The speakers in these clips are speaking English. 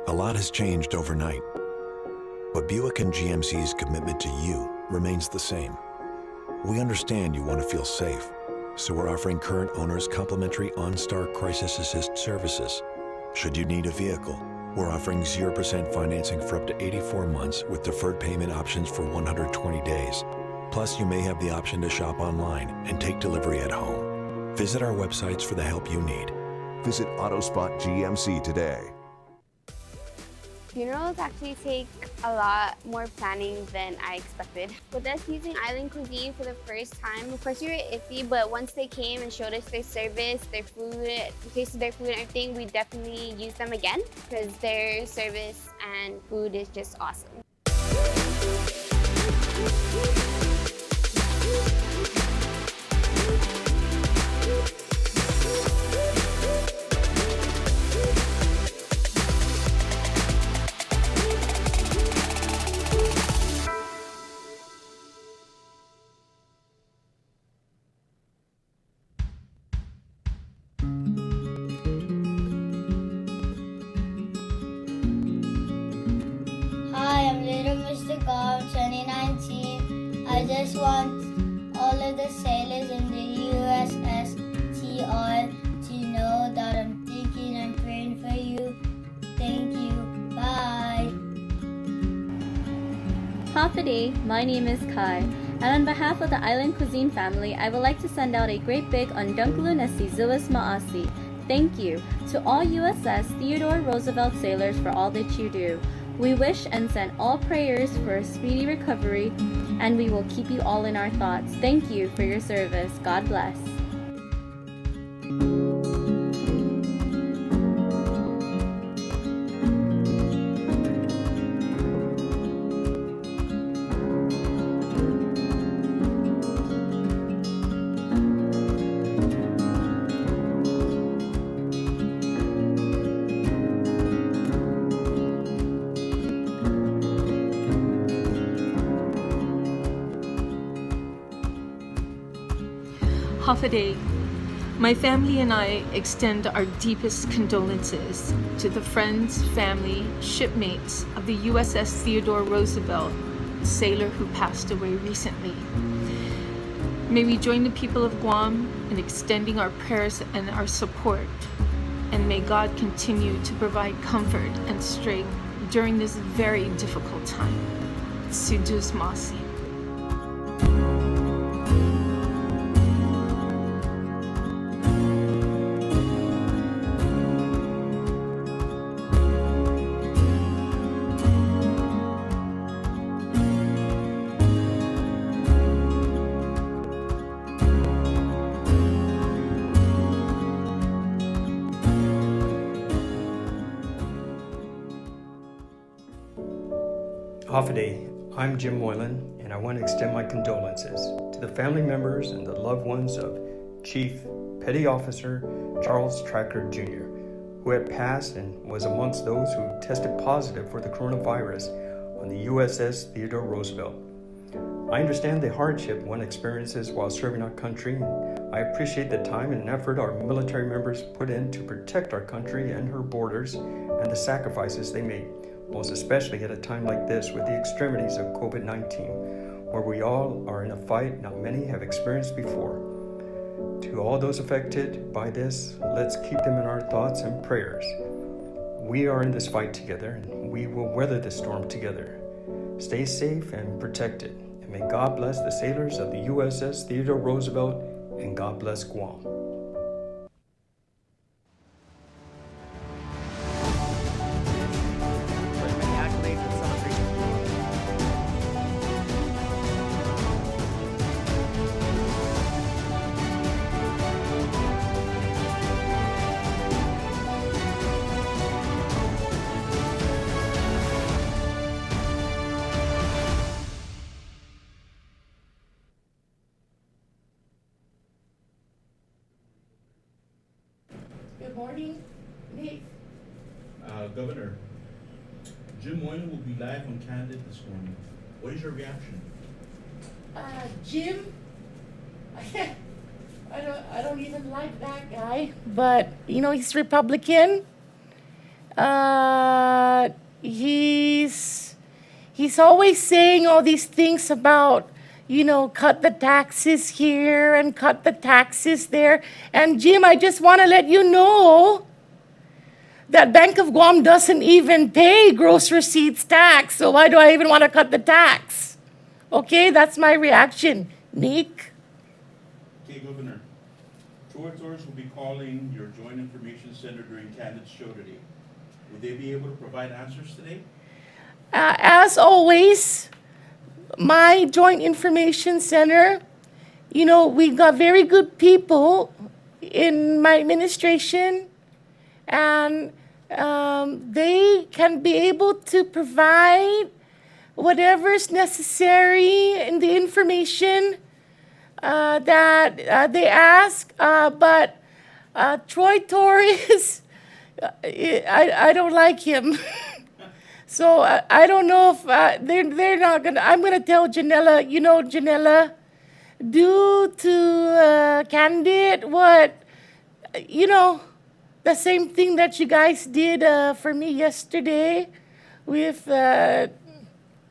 A lot has changed overnight, but Buick and GMC's commitment to you remains the same. We understand you want to feel safe, so we're offering current owners complimentary OnStar Crisis Assist services. Should you need a vehicle, we're offering 0% financing for up to 84 months with deferred payment options for 120 days. Plus, you may have the option to shop online and take delivery at home. Visit our websites for the help you need. Visit AutoSpot GMC today. Funerals actually take a lot more planning than I expected. With us using Island Cuisine for the first time, of course we were iffy, but once they came and showed us their service, their food, tasted their food and everything, we definitely used them again because their service and food is just awesome. Hi, I'm Little Mr. God 2019. I just want all of the sailors in the USS TR to know that I'm thinking and praying for you. Thank you. Bye. Hafide, my name is Kai, and on behalf of the Island Cuisine family, I would like to send out a great big Undunkalunesi Zuwas Maasi. Thank you to all USS Theodore Roosevelt sailors for all that you do. We wish and send all prayers for a speedy recovery, and we will keep you all in our thoughts. Thank you for your service. God bless. Hafide, my family and I extend our deepest condolences to the friends, family, shipmates of the USS Theodore Roosevelt, the sailor who passed away recently. May we join the people of Guam in extending our prayers and our support, and may God continue to provide comfort and strength during this very difficult time. Sidus Masi. Hafide, I'm Jim Boylan, and I want to extend my condolences to the family members and the loved ones of Chief Petty Officer Charles Tracker Jr., who had passed and was amongst those who tested positive for the coronavirus on the USS Theodore Roosevelt. I understand the hardship one experiences while serving our country. I appreciate the time and effort our military members put in to protect our country and her borders and the sacrifices they made, most especially at a time like this with the extremities of COVID-19, where we all are in a fight not many have experienced before. To all those affected by this, let's keep them in our thoughts and prayers. We are in this fight together, and we will weather this storm together. Stay safe and protected, and may God bless the sailors of the USS Theodore Roosevelt, and God bless Guam. Good morning, Nick. Governor, Jim Boylan will be live on Kandit this morning. What is your reaction? Jim, I don't even like that guy, but you know he's Republican. He's always saying all these things about, cut the taxes here and cut the taxes there. And Jim, I just want to let you know that Bank of Guam doesn't even pay gross receipts tax, so why do I even want to cut the tax? Okay, that's my reaction. Nick? Okay, Governor. Troy Torres will be calling your Joint Information Center during Kandit's show today. Would they be able to provide answers today? As always, my Joint Information Center, we got very good people in my administration, and they can be able to provide whatever's necessary in the information that they ask. But Troy Torres, I don't like him. So I don't know if they're not gonna. I'm gonna tell Janella. Janella, due to Kandit, what the same thing that you guys did for me yesterday with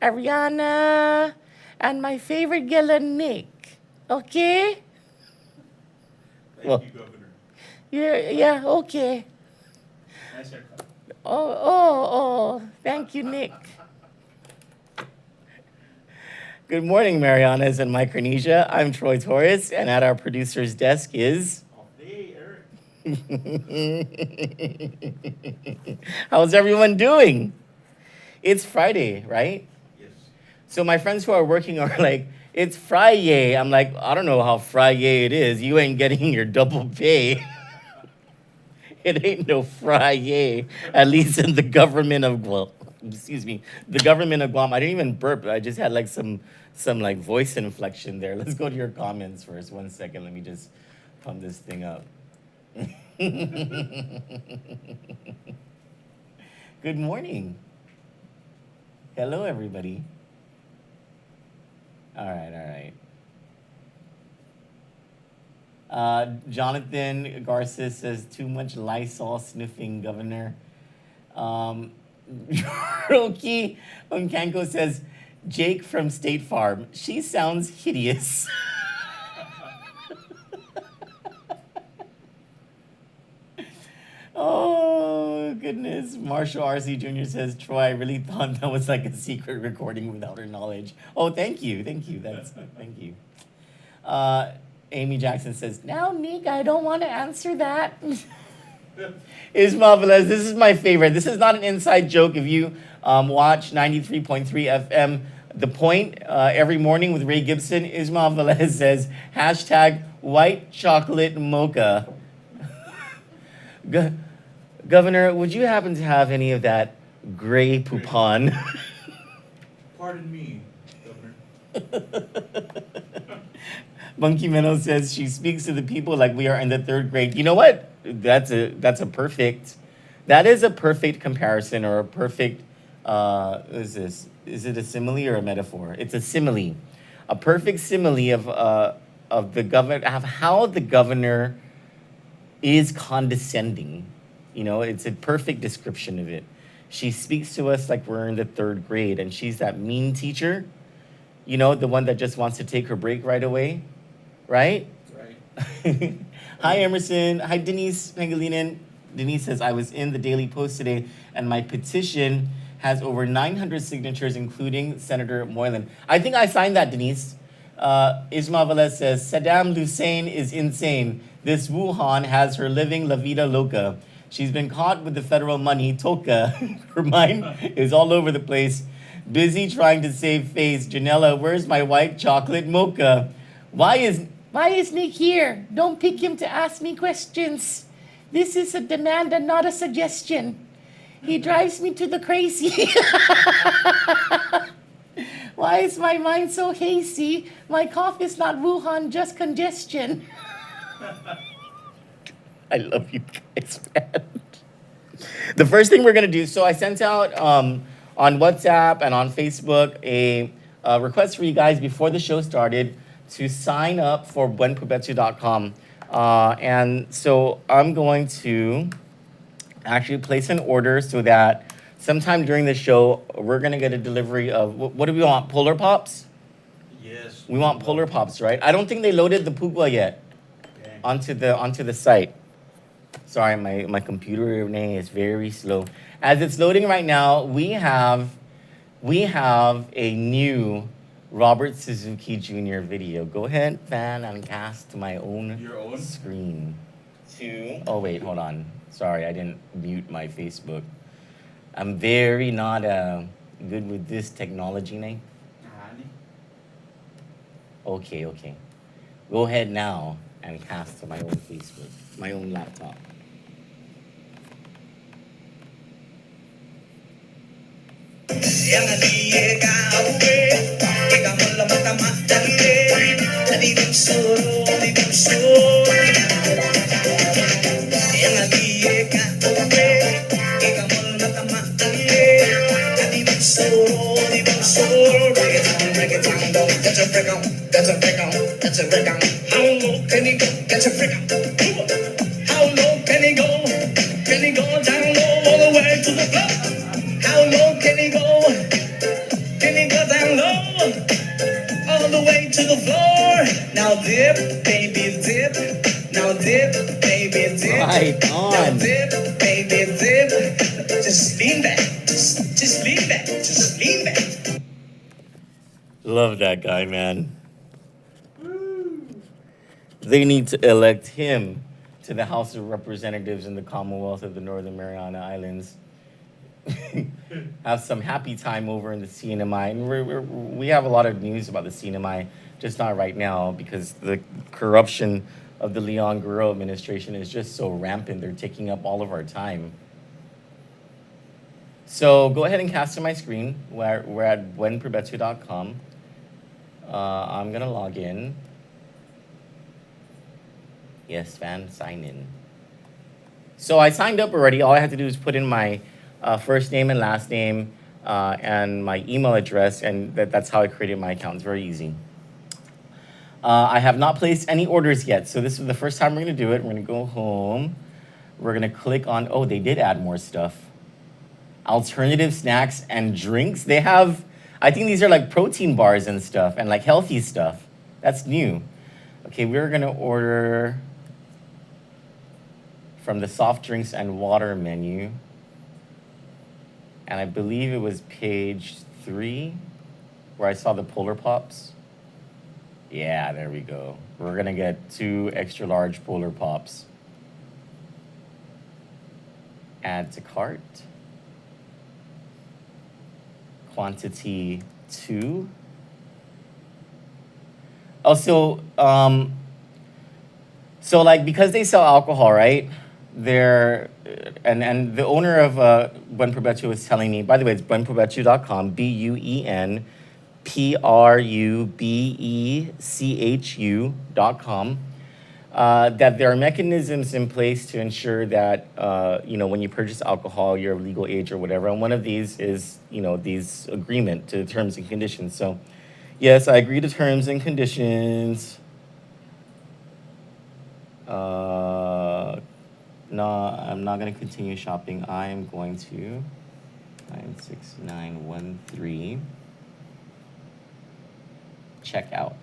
Ariana and my favorite girl, Nick. Okay? Thank you, Governor. Yeah, okay. Nice haircut. Oh, thank you, Nick. Good morning, Marianas and Micronesia. I'm Troy Torres, and at our producer's desk is... Hey, Eric. How's everyone doing? It's Friday, right? Yes. So my friends who are working are like, it's Friday. I'm like, I don't know how Friday it is. You ain't getting your double pay. It ain't no Friday, at least in the government of, the government of Guam. I didn't even burp. I just had like some like voice inflection there. Let's go to your comments first. 1 second. Let me just pump this thing up. Good morning. Hello, everybody. All right. Jonathan Garces says, too much Lysol sniffing, Governor. Roki Unkanko says, Jake from State Farm. She sounds hideous. Oh, goodness. Marshall R.C. Jr. says, Troy, I really thought that was like a secret recording without her knowledge. Oh, thank you. Thank you. Thank you. Amy Jackson says, now, Nick, I don't want to answer that. It's marvelous. This is my favorite. This is not an inside joke. If you watch 93.3 FM, The Point, every morning with Ray Gibson, Ismael Velez says, hashtag white chocolate mocha. Governor, would you happen to have any of that gray poupon? Pardon me, Governor. Monkey Minnow says she speaks to the people like we are in the 3rd grade. You know what? That is a perfect comparison, or a perfect, is it a simile or a metaphor? It's a simile. A perfect simile of the governor, of how the governor is condescending. It's a perfect description of it. She speaks to us like we're in the 3rd grade, and she's that mean teacher, the one that just wants to take her break right away, right? Right. Hi, Emerson. Hi, Denise Pangilinan. Denise says, I was in the Daily Post today, and my petition has over 900 signatures, including Senator Boylan. I think I signed that, Denise. Ismael Velez says, Saddam Hussein is insane. This Wuhan has her living La Vida Loca. She's been caught with the federal money, Toka. Her mind is all over the place. Busy trying to save face. Janella, where's my white chocolate mocha? Why is Nick here? Don't pick him to ask me questions. This is a demand and not a suggestion. He drives me to the crazy. Why is my mind so hazy? My cough is not Wuhan, just congestion. I love you guys, man. The first thing we're going to do, so I sent out on WhatsApp and on Facebook a request for you guys before the show started to sign up for buenpubetsu.com. And so I'm going to actually place an order so that sometime during the show, we're gonna get a delivery of, what do we want, Polar Pops? Yes. We want Polar Pops, right? I don't think they loaded the pugwa yet Okay. onto the site. Sorry, my computer is very slow. As it's loading right now, we have a new Robert Suzuki Jr. video. Go ahead, fan, and cast to my own Your own? screen. Oh wait, hold on. Sorry, I didn't mute my Facebook. I'm very not good with this technology now. Okay. Go ahead now and cast to my own Facebook, my own laptop. How low can he go? Can he go down low all the way to the floor? How low can he go? Can he go down low all the way to the floor? Now dip, baby, dip. Now dip, baby, dip. Right on. Now dip, baby, dip. Just lean back. Just lean back. Just lean back. Love that guy, man. They need to elect him to the House of Representatives in the Commonwealth of the Northern Mariana Islands. Have some happy time over in the CNMI. And we have a lot of news about the CNMI, just not right now, because the corruption of the Leon Guerrero administration is just so rampant. They're taking up all of our time. So go ahead and cast to my screen. We're at buenprobetu.com. I'm going to log in. Yes, fan, sign in. So I signed up already. All I had to do is put in my first name and last name and my email address, and that's how I created my account. It's very easy. I have not placed any orders yet, so this is the first time we're going to do it. We're going to go home. We're going to click on, oh, they did add more stuff. Alternative snacks and drinks. They have, I think these are like protein bars and stuff, and like healthy stuff. That's new. Okay, we're going to order from the soft drinks and water menu. And I believe it was page 3 where I saw the Polar Pops. Yeah, there we go. We're gonna get 2 extra large Polar Pops. Add to cart. Quantity 2. Also, so like because they sell alcohol, right? They're and the owner of Buen Probechu was telling me, by the way, it's buenprobechu.com, BUENPRUBECHU.com, that there are mechanisms in place to ensure that, when you purchase alcohol, you're of legal age or whatever. And one of these is, these agreement to terms and conditions. So, yes, I agree to terms and conditions. No, I'm not going to continue shopping. I am going to 96913 check out.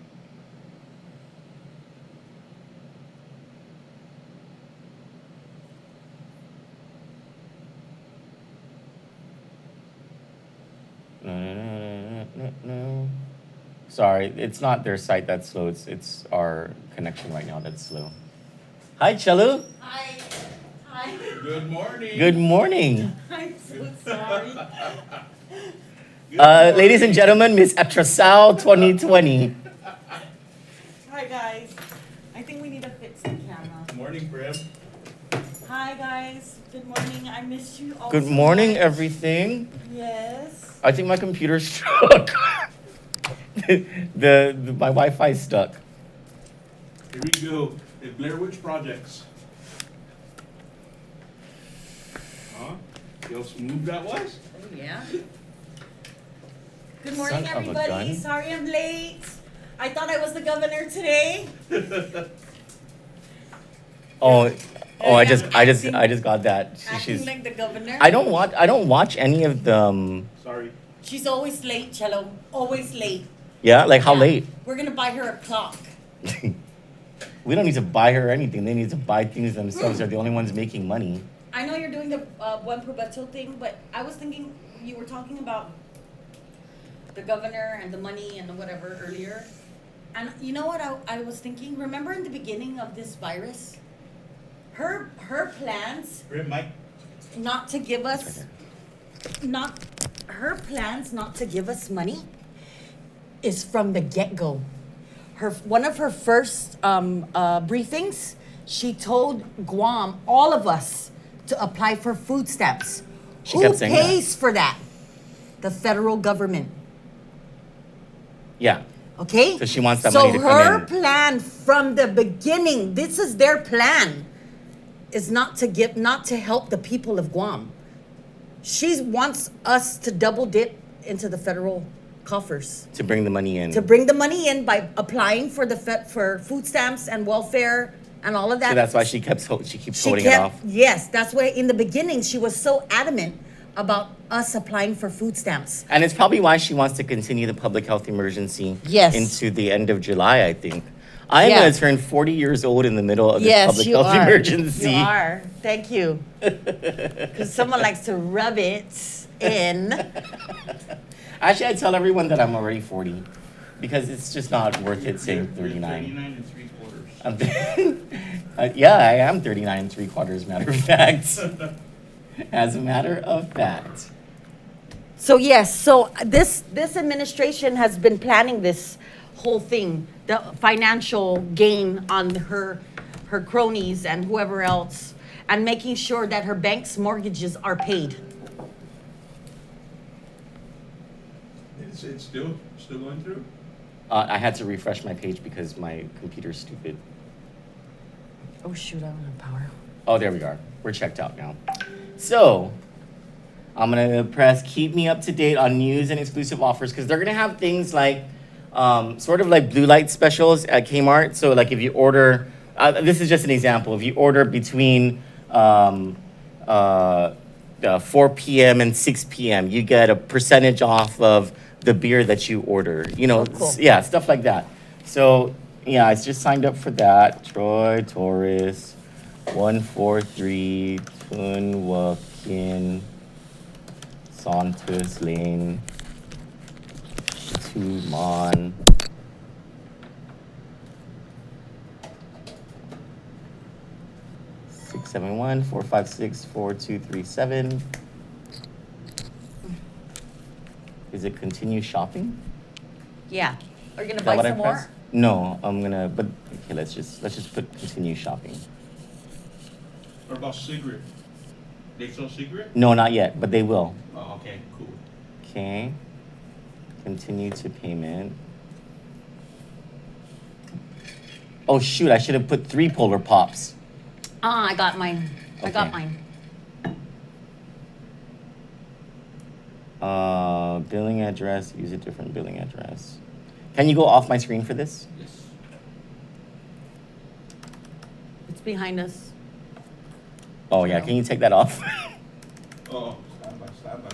No. Sorry, it's not their site that's slow. It's our connection right now that's slow. Hi, Chelu. Hi. Good morning. Good morning. I'm so sorry. Ladies and gentlemen, Miss Atrasal 2020. Hi, guys. I think we need to fix the camera. Morning, Brim. Hi, guys. Good morning. I missed you all. Good so morning, much. everything. Yes. I think my computer's stuck. My Wi-Fi's stuck. Here we go. The Blair Witch Projects. Huh? See how smooth that was? Oh, yeah. Good morning, Son of a everybody. gun. Sorry I'm late. I thought I was the governor today. Oh, Oh, I just got that. Acting like the governor. I don't watch any of them. Sorry. She's always late, Cello. Always late. Yeah, like how Yeah. late? We're gonna buy her a clock. We don't need to buy her anything. They need to buy things themselves. They're the only ones making money. I know you're doing the Buen Provecho thing, but I was thinking you were talking about the governor and the money and the whatever earlier. And you know what I was thinking? Remember in the beginning of this virus? Her plans Great, Mike. not to give us money is from the get-go. One of her first briefings, she told Guam, all of us, to apply for food stamps. She Who kept saying that. pays for that? The federal government. Yeah. Okay? So she wants that money to come her in. plan from the beginning, this is their plan, is not to help the people of Guam. She wants us to double dip into the federal coffers. To bring the money in. To bring the money in by applying for for food stamps and welfare and all of that. So that's why she keeps holding it off. Yes, that's why in the beginning she was so adamant about us applying for food stamps. And it's probably why she wants to continue the public health emergency Yes. into the end of July, I think. I am Yeah. going to turn 40 years old in the middle of this Yes, public you health are. emergency. You are. Thank you. Because someone likes to rub it in. Actually, I tell everyone that I'm already 40 because it's just not worth it saying 39. 39 and 3/4. Yeah, I am 39 and 3/4, matter of fact. As a matter of fact. So yes, so this administration has been planning this whole thing, the financial gain on her cronies and whoever else, and making sure that her bank's mortgages are paid. It's still going through? I had to refresh my page because my computer's stupid. Oh shoot, I don't have power. Oh, there we are. We're checked out now. So, I'm gonna press keep me up to date on news and exclusive offers because they're gonna have things like, sort of like blue light specials at Kmart. So, like if you order, this is just an example. If you order between 4 p.m. and 6 p.m., you get a percentage off of the beer that you order. You know, cool. yeah, stuff like that. So, yeah, I just signed up for that. Troy Torres, 143 Tunwakin, Santos Lane, Tuman. Six 671-456-4237. Is it continue shopping? Yeah. Are you gonna Is that buy what I some more? pressed? No, I'm gonna. But okay, let's just put continue shopping. What about cigarette? They sell cigarette? No, not yet, but they will. Oh, okay, cool. Okay. Continue to payment. Oh shoot! I should have put 3 Polar Pops. Ah, I got mine. I got Okay. mine. Billing address. Use a different billing address. Can you go off my screen for this? Yes. It's behind us. Oh yeah. Can you take that off? Oh, stand by.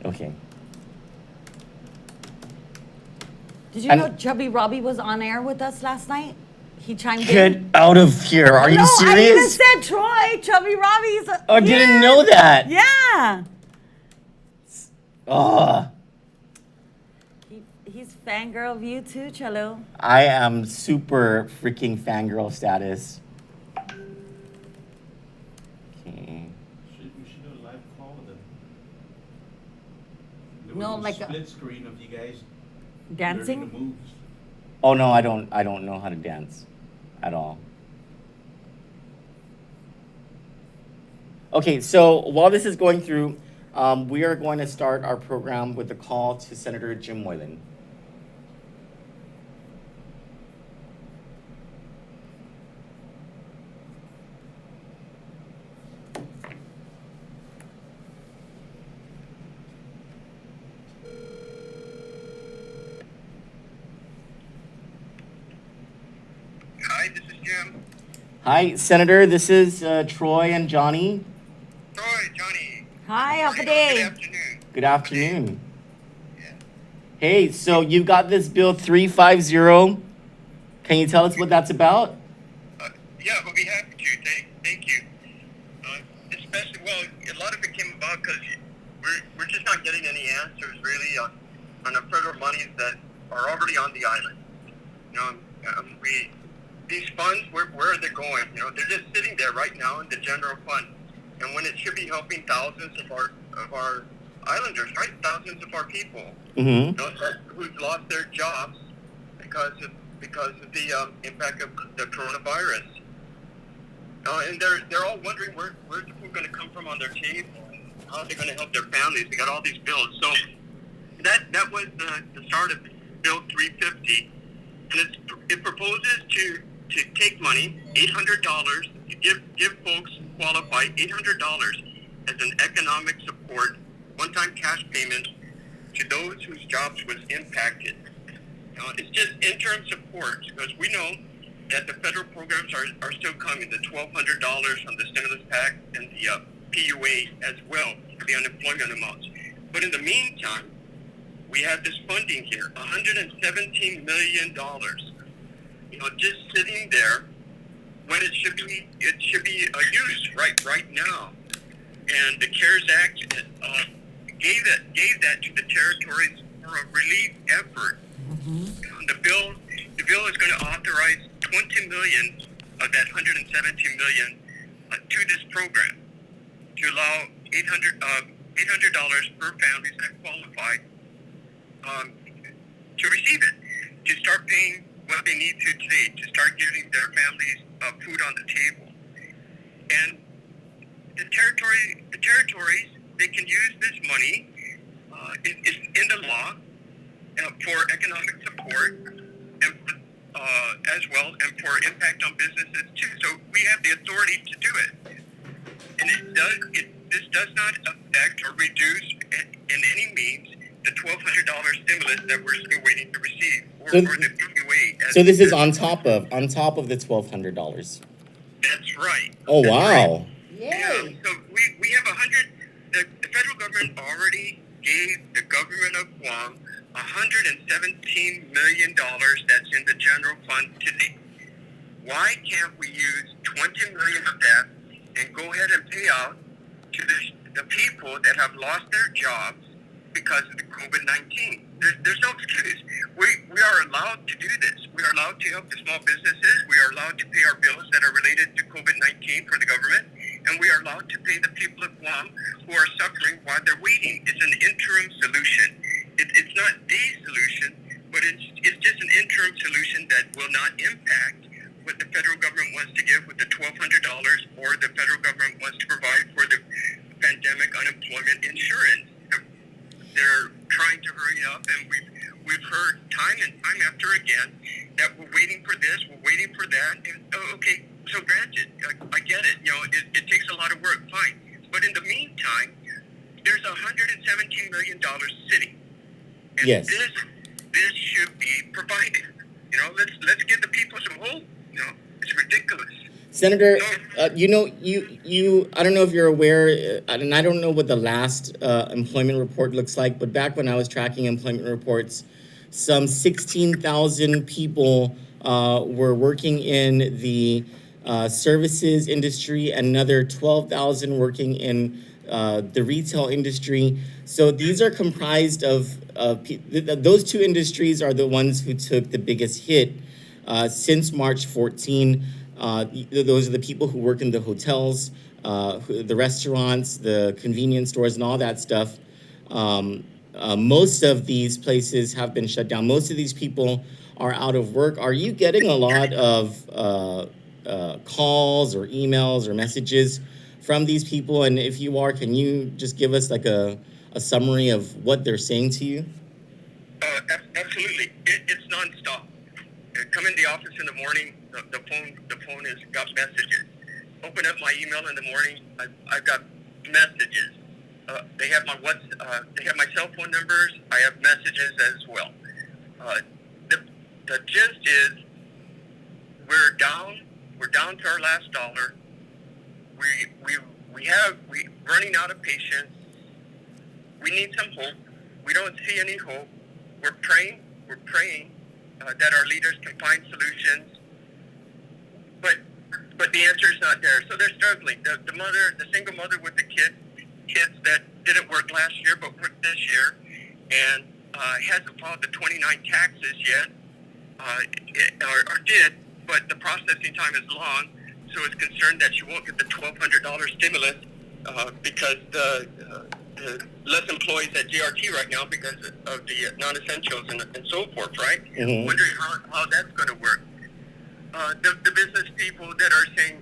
Okay. Did you And- know Chubby Robbie was on air with us last night? He chimed Get in. out of here! Are you No, I even serious? said Troy. Chubby Robbie's. I didn't know that. Yeah. Oh, He's fangirl of you too, Cello. I am super freaking fangirl status. Okay. We should do a live call with them. No, like a- split screen of you guys Dancing? learning the moves. Oh no, I don't know how to dance at all. Okay, so while this is going through, we are going to start our program with a call to Senator Jim Moylan. Jim. Hi, Senator. This is Troy and Johnny. Troy, Johnny. Hi, Good afternoon. Good afternoon. Hey, so you've got this bill 350. Can you tell us what that's about? Yeah, we'll be happy to. Thank you. Especially, well, a lot of it came about because we're just not getting any answers really on the federal monies that are already on the island. You know, these funds, where are they going? You know, they're just sitting there right now in the general fund, and when it should be helping thousands of our islanders, right? Thousands of our people, Mm-hmm. you know, who've lost their jobs because of the impact of the coronavirus. And they're all wondering where's the food going to come from on their table, and how are they going to help their families? They got all these bills. So that was the start of Bill 350, and it proposes to take money, $800, to give folks who qualify $800 as an economic support, one-time cash payment to those whose jobs was impacted. It's just interim support because we know that the federal programs are still coming, the $1,200 from the stimulus pack and the PUA as well, the unemployment amounts. But in the meantime, we have this funding here, $117 million, you know, just sitting there when it should be used right now. And the CARES Act gave that to the territories for a relief effort. The bill is going to authorize $20 million of that $117 million to this program to allow $800 per family that qualify to receive it, to start paying what they need to today, to start giving their families food on the table. And the territories, they can use this money. It's in the law for economic support and as well, and for impact on businesses too. So we have the authority to do it. And this does not affect or reduce in any means the $1,200 stimulus that we're still waiting to receive, or the PUA. So this is on top of the $1,200. That's right. Oh, That's wow. Right. Yeah. So we have 100. The federal government already gave the government of Guam $117 million that's in the general fund today. Why can't we use $20 million of that and go ahead and pay out to the people that have lost their jobs because of the COVID-19? There's no excuse. We are allowed to do this. We are allowed to help the small businesses. We are allowed to pay our bills that are related to COVID-19 for the government. And we are allowed to pay the people of Guam who are suffering while they're waiting. It's an interim solution. It's not the solution, but it's just an interim solution that will not impact what the federal government wants to give with the $1,200 or the federal government wants to provide for the pandemic unemployment insurance. They're trying to hurry up, and we've heard time and time after again that we're waiting for this, we're waiting for that, and okay, so granted, I get it. You know, it takes a lot of work, fine. But in the meantime, there's $117 million sitting, and Yes. this should be provided. You know, let's give the people some hope. You know, it's ridiculous. Senator, you know, you I don't know if you're aware, and I don't know what the last employment report looks like, but back when I was tracking employment reports, some 16,000 people were working in the services industry, and another 12,000 working in the retail industry. So these are comprised of those two industries are the ones who took the biggest hit since March 14. Those are the people who work in the hotels, the restaurants, the convenience stores, and all that stuff. Most of these places have been shut down. Most of these people are out of work. Are you getting a lot of calls or emails or messages from these people? And if you are, can you just give us like a summary of what they're saying to you? Absolutely. It's nonstop. Come in the office in the morning, the phone has got messages. Open up my email in the morning, I've got messages. They have they have my cell phone numbers. I have messages as well. The gist is we're down We're down to our last dollar. We running out of patience. We need some hope. We don't see any hope. We're praying that our leaders can find solutions, but the answer is not there. So they're struggling. The single mother with the kids that didn't work last year but worked this year, and hasn't filed the 29 taxes yet, or did, but the processing time is long, so is concerned that she won't get the $1,200 stimulus because the less employees at JRT right now because of the non-essentials and so forth, right? Mm-hmm. Wondering how that's going to work. The business people that are saying,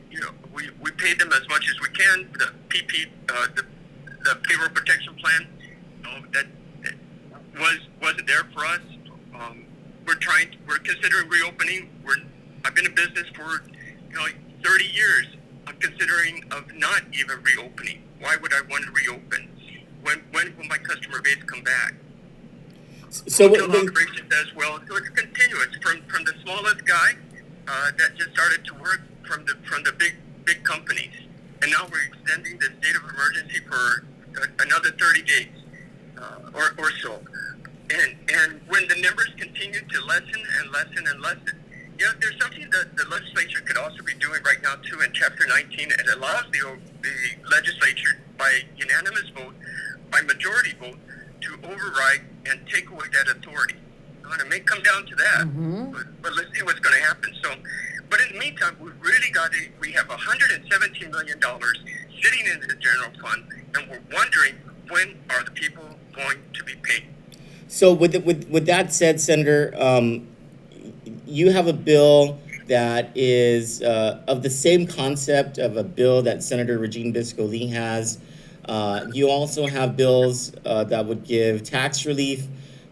we paid them as much as we can, the the payroll protection plan, that wasn't there for us. We're considering reopening. I've been in business for 30 years. I'm considering of not even reopening. Why would I want to reopen? When will my customer base come back? So operations as well. So it's continuous from the smallest guy that just started to work from the big companies, and now we're extending the state of emergency for another 30 days or so. And when the numbers continue to lessen and lessen and lessen, there's something that the legislature could also be doing right now too in Chapter 19. It allows the legislature by unanimous vote, by majority vote, to override and take away that authority. And it may come down to that, but let's see what's going to happen. So, but in the meantime, we have $117 million sitting in the general fund, and we're wondering when are the people going to be paid. So with that said, Senator, you have a bill that is of the same concept of a bill that Senator Regine Bisco-Lee has. You also have bills that would give tax relief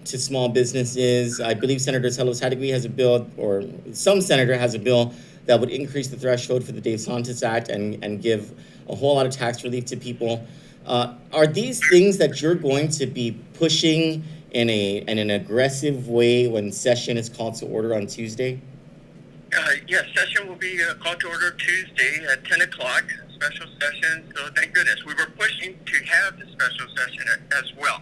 to small businesses. I believe Senator Telos Hadegui has a bill, or some senator has a bill that would increase the threshold for the Dave Santos Act and give a whole lot of tax relief to people. Are these things that you're going to be pushing in an aggressive way when session is called to order on Tuesday? Yes, session will be called to order Tuesday at 10 o'clock, special session. So thank goodness. We were pushing to have the special session as well,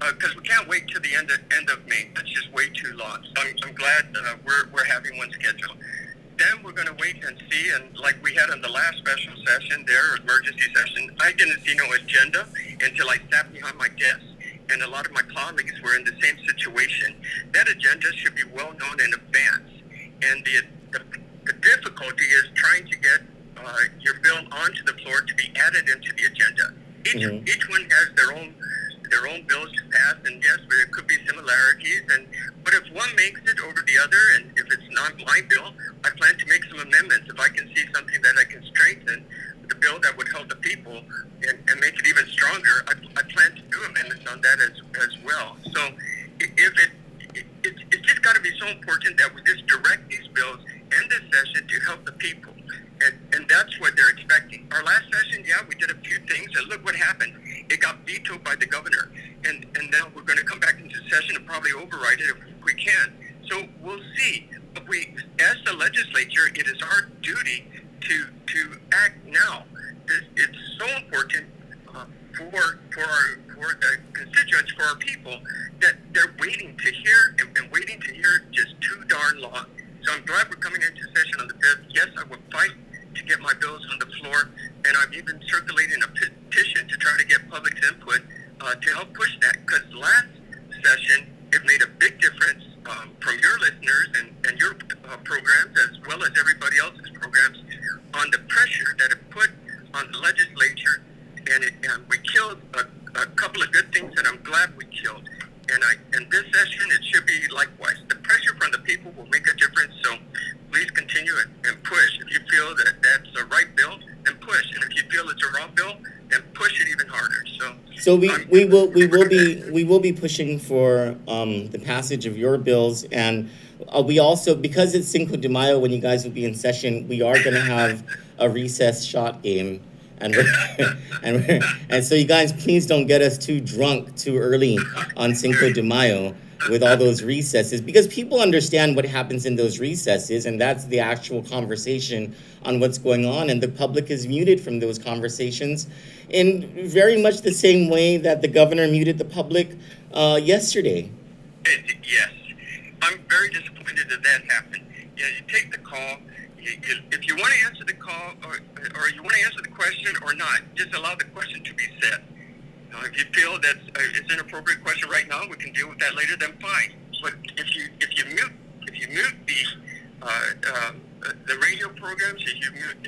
because we can't wait till the end of May. That's just way too long. So I'm glad we're having one scheduled. Then we're going to wait and see, and like we had on the last special session there, emergency session, I didn't see no agenda until I sat behind my desk. And a lot of my colleagues were in the same situation. That agenda should be well known in advance. And the difficulty is trying to get your bill onto the floor to be added into the agenda. Each one has their own bills to pass, and yes, there could be similarities. But if one makes it over the other, and if it's not my bill, I plan to make some amendments. If I can see something that I can strengthen the bill that would help the people and make it even stronger, I plan to do amendments on that as well. So it's just got to be so important that we just direct these bills in this session to help the people. And that's what they're expecting. Our last session, we did a few things, and look what happened. It got vetoed by the governor. And now we're going to come back into session and probably override it if we can. So we'll see. But as the legislature, it is our duty to act now. It's so important for the constituents, for our people, that they're waiting to hear and waiting to hear just too darn long. So I'm glad we're coming into session on the 5th. Yes, I will fight to get my bills on the floor, and I'm even circulating a petition to try to get public's input to help push that, because last session it made a big difference from your listeners and your programs, as well as everybody else's programs, on the pressure that it put on the legislature, and we killed a couple of good things that I'm glad we killed. And this session, it should be likewise. The pressure from the people will make a difference, so please continue and push. If you feel that that's the right bill, then push. And if you feel it's a wrong bill, then push it even harder. So we will be pushing for the passage of your bills, and we also, because it's Cinco de Mayo when you guys will be in session, we are going to have a recess shot game. And so you guys, please don't get us too drunk too early on Cinco de Mayo. with all those recesses, because people understand what happens in those recesses, and that's the actual conversation on what's going on, and the public is muted from those conversations in very much the same way that the governor muted the public yesterday. Yes, I'm very disappointed that happened. You take the call. If you want to answer the call, or you want to answer the question or not, just allow the question to be said. If you feel that it's an appropriate question right now, we can deal with that later. Then fine. But if you mute the radio programs, if you mute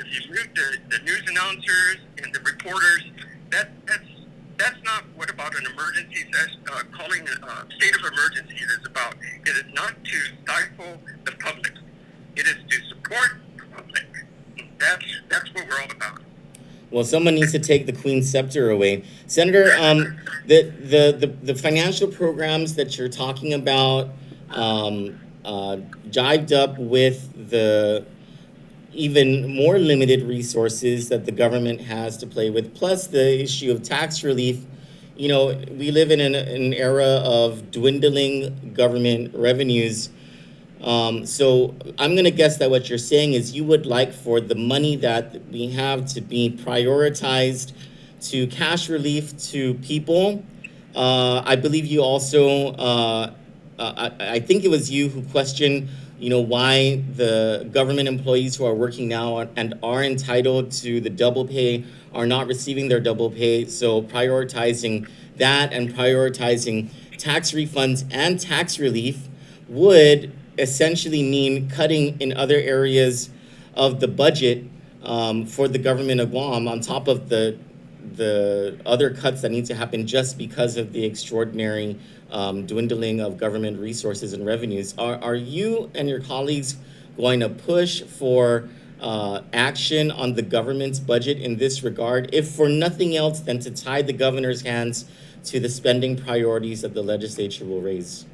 the news announcers and the reporters, that's not what about an emergency calling a state of emergency is about. It is not to stifle the public. It is to support the public. That's what we're all about. Well, someone needs to take the Queen's scepter away. Senator, the financial programs that you're talking about jived up with the even more limited resources that the government has to play with, plus the issue of tax relief. You know, we live in an era of dwindling government revenues. So I'm going to guess that what you're saying is you would like for the money that we have to be prioritized to cash relief to people. I believe you also, I think it was you who questioned, you know, why the government employees who are working now and are entitled to the double pay are not receiving their double pay. So prioritizing that and prioritizing tax refunds and tax relief would essentially mean cutting in other areas of the budget for the government of Guam, on top of the other cuts that need to happen just because of the extraordinary dwindling of government resources and revenues. Are you and your colleagues going to push for action on the government's budget in this regard, if for nothing else than to tie the governor's hands to the spending priorities that the legislature will raise?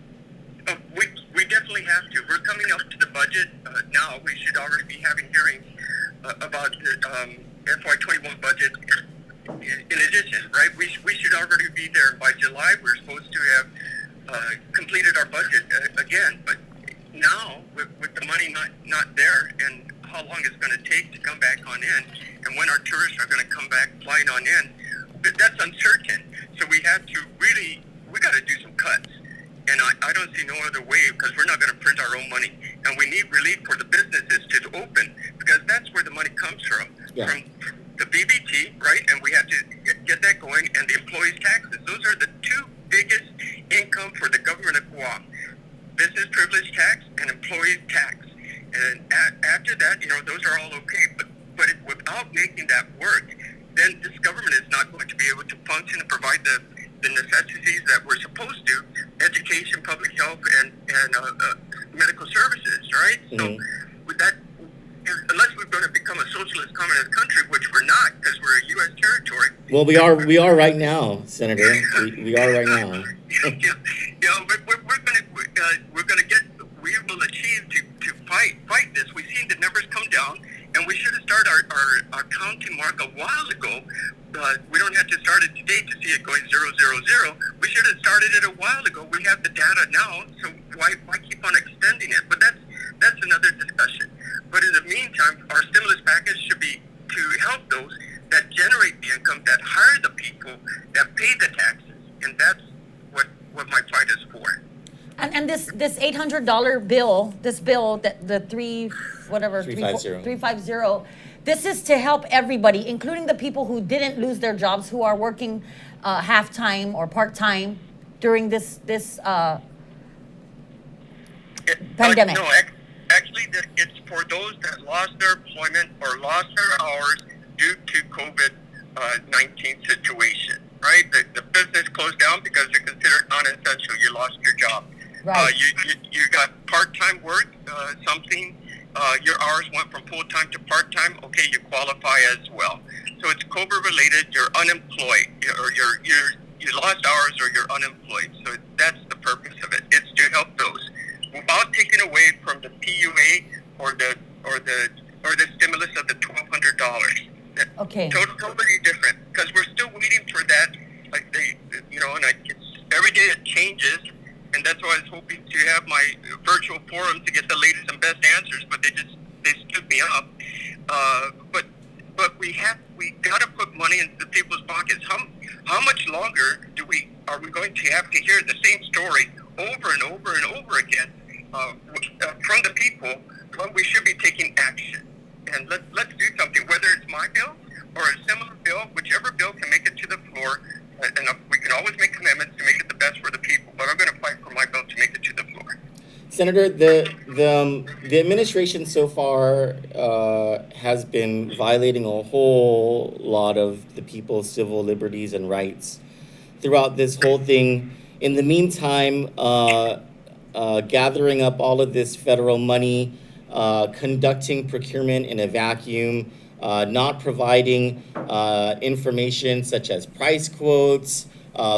We definitely have to. We're coming up to the budget now. We should already be having hearings about the FY21 budget. In addition, right, we should already be there by July. We're supposed to have completed our budget again. But now, with the money not there, and how long it's going to take to come back on in, and when our tourists are going to come back flying on in, that's uncertain. So we got to do some cuts. And I don't see no other way, because we're not going to print our own money. And we need relief for the businesses to open, because that's where the money comes from. Yeah. From the BBT, right? And we have to get that going. And the employees' taxes. Those are the two biggest income for the government of Guam. Business privilege tax and employees' tax. And after that, you know, those are all okay. But without making that work, then this government is not going to be able to function and provide the necessities that we're supposed to, education, public health, and medical services, right? Mm-hmm. So with that, unless we're going to become a socialist communist country, which we're not, because we're a U.S. territory. Well, we are right now, Senator. we are right now. But we will achieve to fight this. We've seen the numbers come down, and we should have started our counting mark a while ago. We don't have to start it today to see it going 000. We should have started it a while ago. We have the data now, so why keep on extending it? But that's another discussion. But in the meantime, our stimulus package should be to help those that generate the income, that hire the people, that pay the taxes, and that's what my fight is for. And this $800 bill, that the 350. This is to help everybody, including the people who didn't lose their jobs, who are working half-time or part-time during this pandemic. No, actually, it's for those that lost their employment or lost their hours due to COVID-19 situation, right? The business closed down because they're considered non-essential. You lost your job. Right. You got part-time work, your hours went from full-time to part-time, okay, you qualify as well. So it's COVID-related, you're unemployed, or you lost hours or you're unemployed. So that's the purpose of it. It's to help those without taking away from the PUA or the stimulus of the $1,200. Okay. Totally different, because we're still waiting for that. Like every day it changes, and and that's why I was hoping to have my virtual forum to get the latest and best answers, but they stood me up. But we got to put money into people's pockets. How much longer are we going to have to hear the same story over and over and over again from the people? Well, we should be taking action, and let's do something. Whether it's my bill or a similar bill, whichever bill can make it to the floor, and we can always make commitments to make it the best for the people. But I'm going to fight for my bill to make it to the floor. Senator, the administration so far has been violating a whole lot of the people's civil liberties and rights throughout this whole thing. In the meantime, gathering up all of this federal money, conducting procurement in a vacuum, not providing information such as price quotes,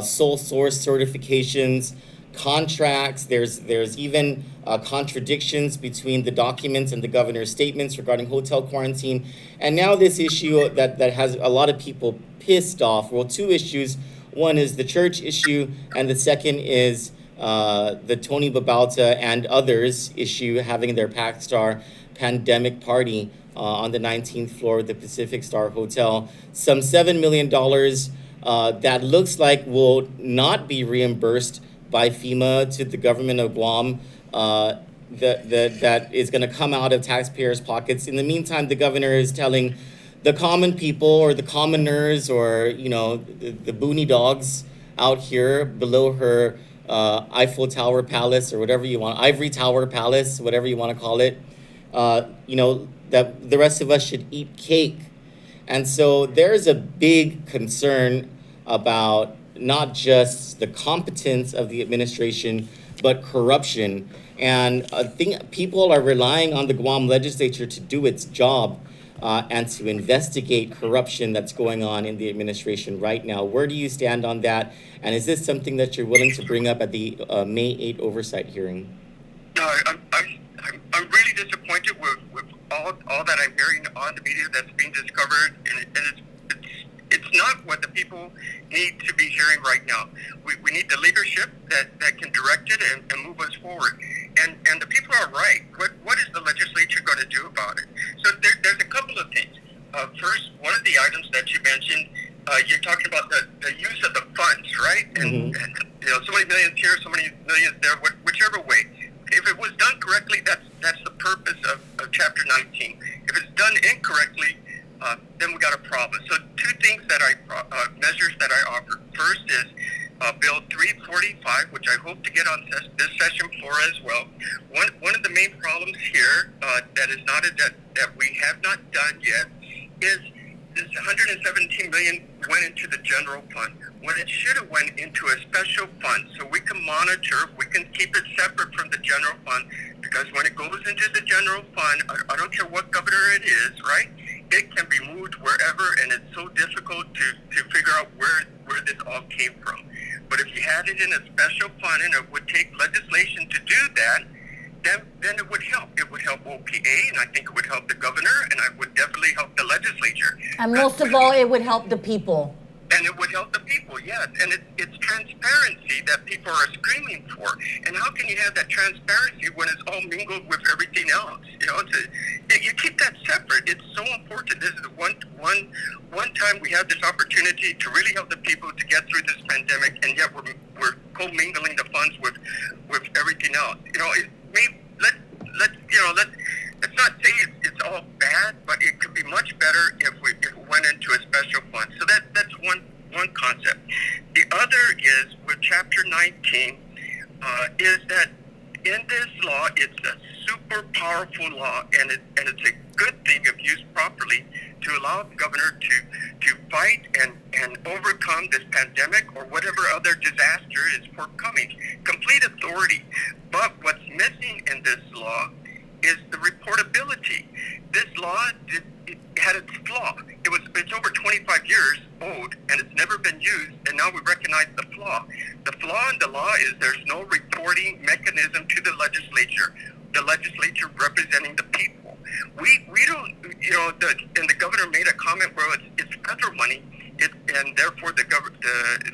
sole source certifications, contracts. There's even contradictions between the documents and the governor's statements regarding hotel quarantine. And now this issue that has a lot of people pissed off. Well, two issues. One is the church issue, and the second is the Tony Babalta and others issue having their Pac Star pandemic party on the 19th floor of the Pacific Star Hotel. Some $7 million that looks like will not be reimbursed by FEMA to the government of Guam, that is going to come out of taxpayers' pockets. In the meantime, the governor is telling the common people or the commoners or, the boony dogs out here below her Eiffel Tower Palace or whatever you want, Ivory Tower Palace, whatever you want to call it, that the rest of us should eat cake. And so there's a big concern about not just the competence of the administration, but corruption. And I think people are relying on the Guam legislature to do its job and to investigate corruption that's going on in the administration right now. Where do you stand on that? And is this something that you're willing to bring up at the May 8 oversight hearing? No, I'm really disappointed with all that I'm hearing on the media that's being discovered, and it's not what the people need to be hearing right now. We need the leadership that can direct it and move us forward. And the people are right. What is the legislature going to do about it? So there's a couple of things. First, one of the items that you mentioned, you're talking about the use of the funds, right? And so many millions here, so many millions there, whichever way. If it was done correctly, that's the purpose of Chapter 19. If it's done incorrectly, then we got a problem. So two things measures that I offered. First is Bill 345, which I hope to get on this session floor as well. One of the main problems here that is not that we have not done yet is this 117 million went into the general fund when it should have went into a special fund, so we can monitor, we can keep it separate from the general fund, because when it goes into the general fund, I don't care what governor it is, right? It can be moved wherever, and it's so difficult to figure out where this all came from. But if you had it in a special fund, and it would take legislation to do that, then it would help. It would help OPA, and I think it would help the governor, and it would definitely help the legislature. And most of all, it would help the people. And it would help the people, yes. And it's transparency that people are screaming for. And how can you have that transparency when it's all mingled with everything else? You keep that separate. It's so important. This is the one time we have this opportunity to really help the people to get through this pandemic, and yet we're commingling the funds with everything else. Let's not say it's all bad, but it could be much better if it went into a special fund. So that's one concept. The other is with Chapter 19 is that in this law, it's a super powerful law, and it's a good thing if used properly to allow the governor to fight and overcome this pandemic or whatever other disaster is forthcoming. Complete authority. But what's missing in this law is the reportability. This law it had its flaw. It's over 25 years old, and it's never been used, and now we recognize the flaw. The flaw in the law is there's no reporting mechanism to the legislature representing the people. We don't, and the governor made a comment where it's federal money, and therefore the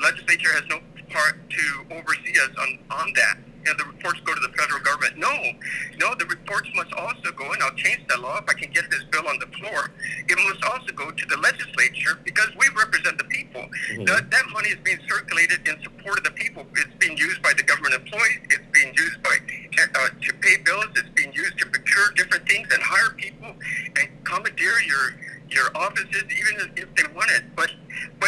legislature has no part to oversee us on that. and the reports go to the federal government. No, the reports must also go, and I'll change that law if I can get this bill on the floor. It must also go to the legislature because we represent the people. That money is being circulated in support of the people. It's being used by the government employees. It's being used by to pay bills. It's being used to procure different things and hire people and commandeer your offices, even if they want it. But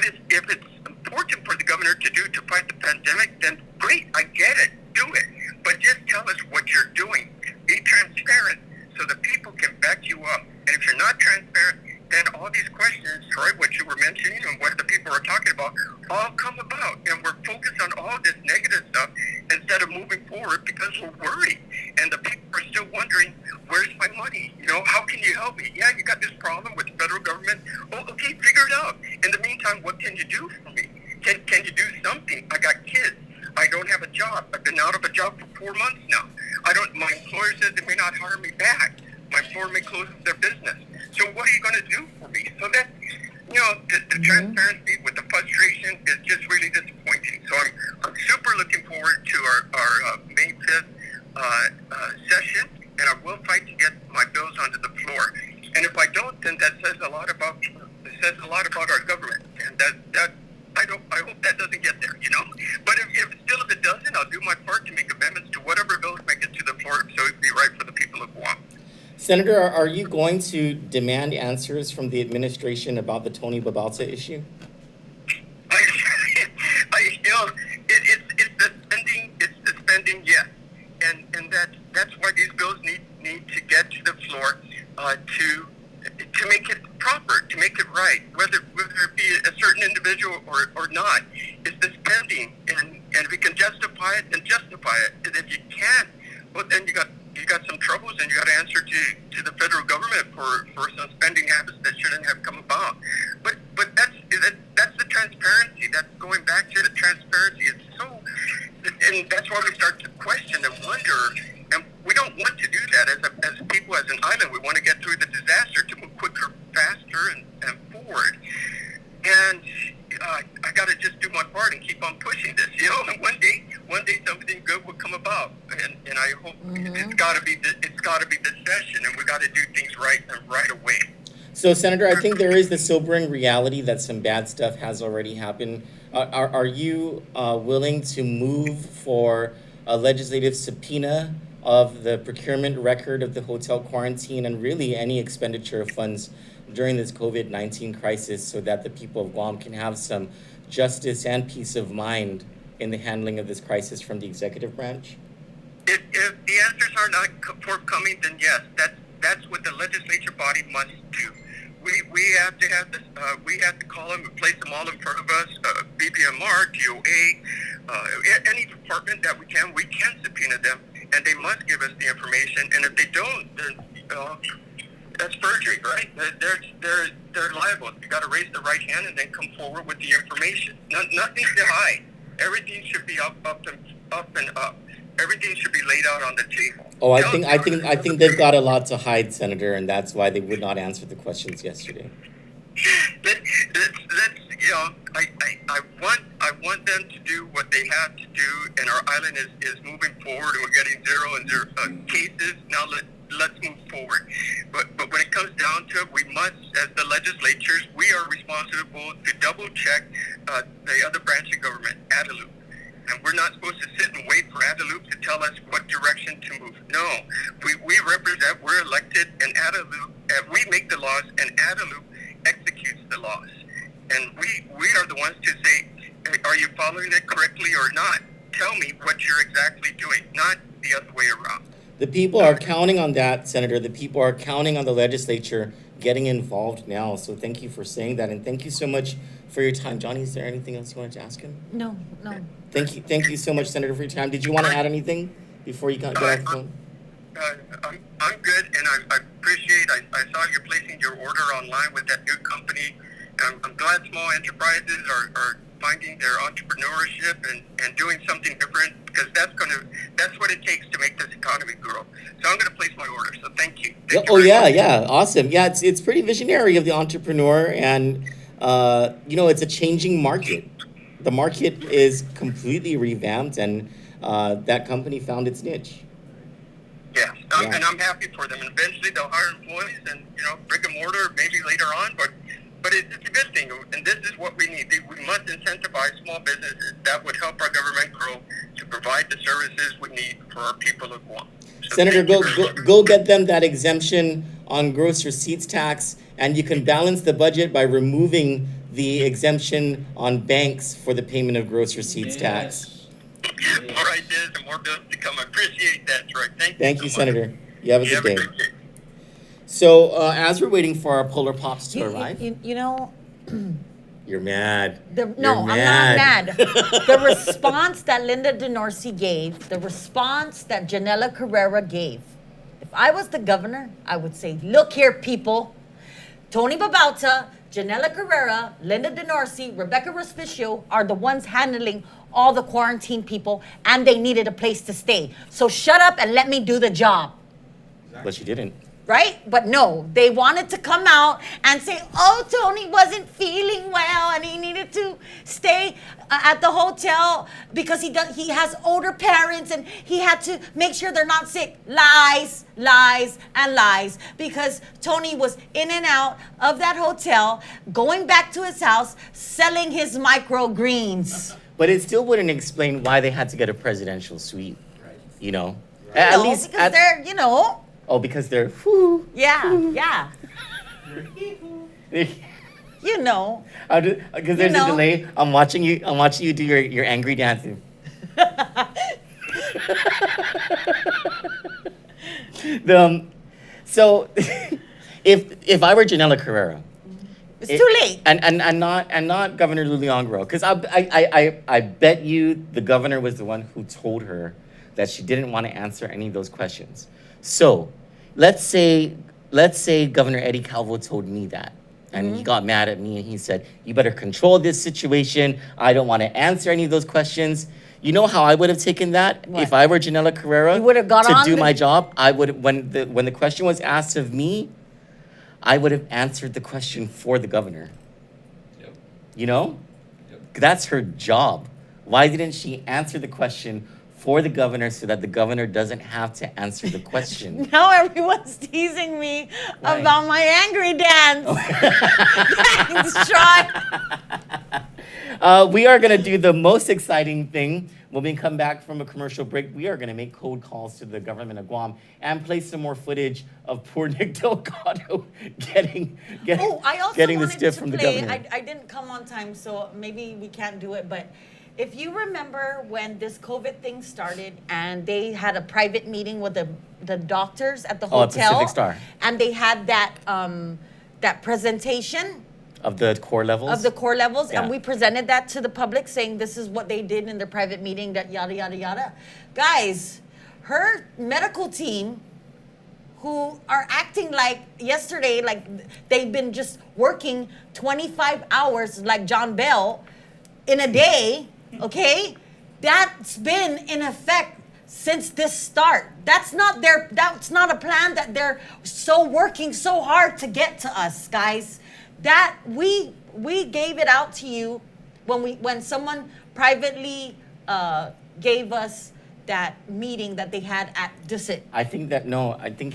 if it's important for the governor to do to fight the pandemic, then great, I get it, do it. But just tell us what you're doing. Be transparent so the people can back you up. And if you're not transparent, then all these questions, Troy, what you were mentioning and what the people are talking about, all come about. And we're focused on all this negative stuff instead of moving forward because we're worried. And the people are still wondering, where's my money? How can you help me? Yeah, you got this problem with the federal government. Oh, okay, figure it out. In the meantime, what can you do for me? Can you do something? I got kids. I don't have a job. I've been out of a job for 4 months now. My employer says they may not hire me back. My employer may close their business. So what are you going to do for me? So that, the transparency with the frustration is just really disappointing. So I'm super looking forward to our May 5th session, and I will fight to get my bills onto the floor. And if I don't, then that says a lot about our government, and I hope that doesn't get there, But if it doesn't, I'll do my part to make amendments to whatever bills make it to the floor, so it'd be right for the people of Guam. Senator, are you going to demand answers from the administration about the Tony Babalsa issue? It's the spending, yes, and that's why these bills need to get to the floor to make it proper, to make it right, whether it be a certain individual or not. It's the spending, and if you can justify it, then justify it. And if you can't, well, then you got some troubles, and you got to answer to the federal government for some spending habits that shouldn't have come about. But that's the transparency. That's going back to the transparency. And that's why we start to question and wonder. And we don't want to do that as people, as an island. We want to get through the disaster to move quicker, faster, and forward. And I got to just do my part and keep on pushing this. And one day something good will come about. And I hope it's got to be this session, and we got to do things right and right away. So, Senator, I think there is the sobering reality that some bad stuff has already happened. Are you willing to move for a legislative subpoena of the procurement record of the hotel quarantine and really any expenditure of funds during this COVID-19 crisis so that the people of Guam can have some justice and peace of mind in the handling of this crisis from the executive branch? If the answers are not forthcoming, then yes, that's what the legislature body must do. We have to have this. We have to call them and place them all in front of us. BBMR, DOA, any department that we can subpoena them, and they must give us the information. And if they don't, then that's perjury, right? They're liable. You got to raise the right hand and then come forward with the information. Nothing to hide. Everything should be up and up. Everything should be laid out on the table. Oh, I think they've got a lot to hide, Senator, and that's why they would not answer the questions yesterday. I want them to do what they have to do, and our island is moving forward, and we're getting zero cases. Now let's move forward. But when it comes down to it, we must, as the legislatures, we are responsible to double check the other branch of government, ADALUP. And we're not supposed to sit and wait for ADALUP to tell us what direction to move. No, we represent, we're elected, and ADALUP, we make the laws, and ADALUP executes the laws. And we are the ones to say, are you following it correctly or not? Tell me what you're exactly doing, not the other way around. The people are counting on that, Senator. The people are counting on the legislature getting involved now. So thank you for saying that, and thank you so much for your time. Johnny, is there anything else you wanted to ask him? No. Thank you so much, Senator, for your time. Did you want to add anything before you got off the phone? I'm good, and I appreciate. I saw you're placing your order online with that new company. I'm glad small enterprises are finding their entrepreneurship and doing something different, because that's what it takes to make this economy grow. So I'm going to place my order. So thank you. Yeah, awesome. Yeah, it's pretty visionary of the entrepreneur, and it's a changing market. The market is completely revamped, and that company found its niche. Yes, and I'm happy for them. And eventually they'll hire employees and, brick and mortar maybe later on, but it's a good thing. And this is what we need. We must incentivize small businesses. That would help our government grow to provide the services we need for our people of Guam. So Senator, go get them that exemption on gross receipts tax, and you can balance the budget by removing the exemption on banks for the payment of gross receipts tax. More ideas and more bills to come. I appreciate that, Troy. Thank you, Senator. You have a good day. Great day. So, as we're waiting for our Polar Pops to arrive, You know, you're mad. I'm not mad. The response that Linda DeNorsi gave, the response that Janela Carrera gave, if I was the governor, I would say, look here, people. Tony Babauta, Janela Carrera, Linda DeNorsi, Rebecca Respicio are the ones handling all the quarantine people, and they needed a place to stay. So shut up and let me do the job. But she didn't. Right? But no, they wanted to come out and say, oh, Tony wasn't feeling well and he needed to stay at the hotel because he has older parents and he had to make sure they're not sick. Lies, lies, and lies. Because Tony was in and out of that hotel, going back to his house, selling his microgreens. But it still wouldn't explain why they had to get a presidential suite, At least because they're, Oh, because they're whoo. Yeah. Because there's a delay. I'm watching you do your angry dancing. So if I were Janela Carrera, it's too late. And not Governor Luliangro, because I bet you the governor was the one who told her that she didn't want to answer any of those questions. So let's say Governor Eddie Calvo told me that, and he got mad at me and he said, you better control this situation. I don't want to answer any of those questions. You know how I would have taken that? What? If I were Janela Carrera, you would have got to on do my job, I would, when the question was asked of me, I would have answered the question for the governor. Yep. That's her job. Why didn't she answer the question for the governor so that the governor doesn't have to answer the question? Now everyone's teasing me about my angry dance. Thanks, Sean. We are going to do the most exciting thing. When we come back from a commercial break, we are going to make cold calls to the government of Guam and play some more footage of poor Nick Delgado getting the stiff from the governor. I didn't come on time, so maybe we can't do it, but if you remember when this COVID thing started and they had a private meeting with the doctors at the hotel. Pacific Star. And they had that presentation. Of the core levels? Yeah. And we presented that to the public saying this is what they did in their private meeting, that yada, yada, yada. Guys, her medical team, who are acting like yesterday, like they've been just working 25 hours like John Bell in a day, okay? That's been in effect since this start. That's not a plan that they're working so hard to get to us, guys. That we gave it out to you when someone privately gave us that meeting that they had at Dusit. I think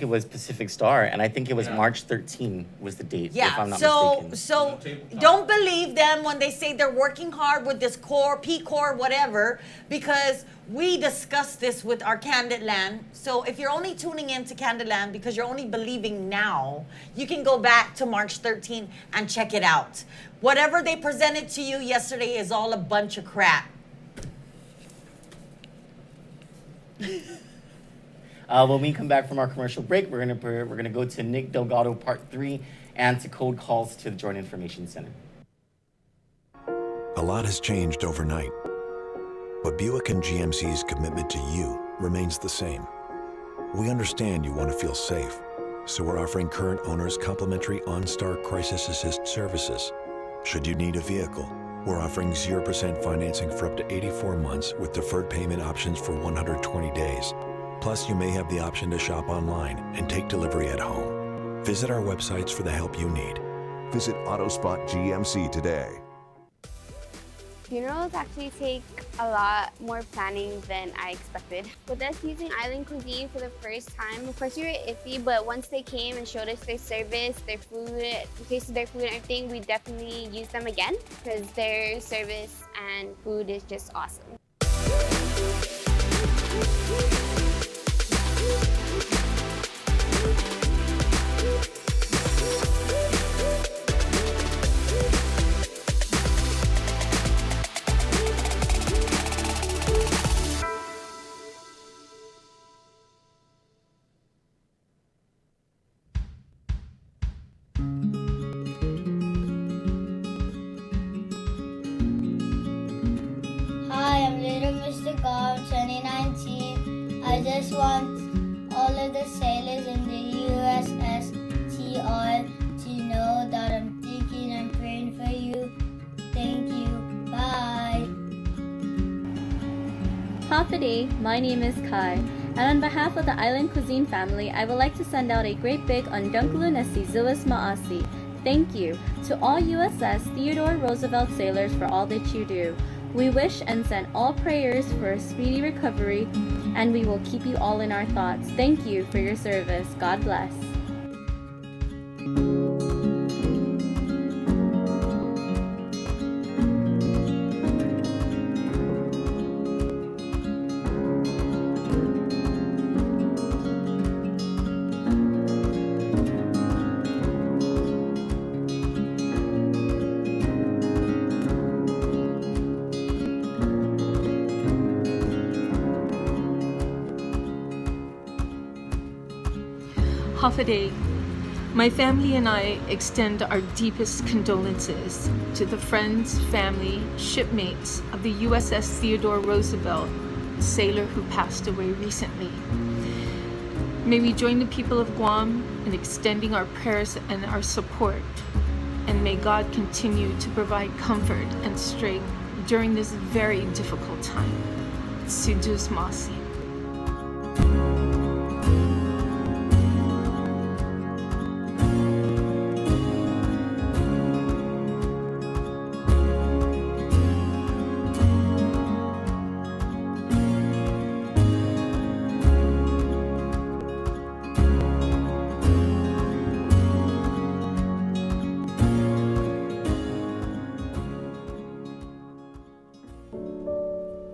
it was Pacific Star, and I think it was March 13 was the date, if I'm not mistaken. So don't believe them when they say they're working hard with this core, P-Core, whatever, because we discussed this with our Kandit Land. So if you're only tuning in to Kandit Land because you're only believing now, you can go back to March 13 and check it out. Whatever they presented to you yesterday is all a bunch of crap. When we come back from our commercial break, we're gonna go to Nick Delgado Part 3 and to code calls to the Joint Information Center. A lot has changed overnight, but Buick and GMC's commitment to you remains the same. We understand you want to feel safe, so we're offering current owners complimentary OnStar Crisis Assist services. Should you need a vehicle, we're offering 0% financing for up to 84 months with deferred payment options for 120 days. Plus, you may have the option to shop online and take delivery at home. Visit our websites for the help you need. Visit AutoSpot GMC today. Funerals actually take a lot more planning than I expected. With us using island cuisine for the first time, of course we were iffy, but once they came and showed us their service, their food, we tasted their food and everything, we definitely use them again because their service and food is just awesome. Hi, I'm Little Mr. God, 2019. I just want all of the sailors in the USS TR to know that I'm thinking and praying for you. Thank you. Bye. Hafidi, my name is Kai, and on behalf of the Island Cuisine family, I would like to send out a great big Undunkalu Nasi Zuwas Maasi. Thank you to all USS Theodore Roosevelt sailors for all that you do. We wish and send all prayers for a speedy recovery, and we will keep you all in our thoughts. Thank you for your service. God bless. Hafide, my family and I extend our deepest condolences to the friends, family, shipmates of the USS Theodore Roosevelt, sailor who passed away recently. May we join the people of Guam in extending our prayers and our support, and may God continue to provide comfort and strength during this very difficult time. Sudus Masi.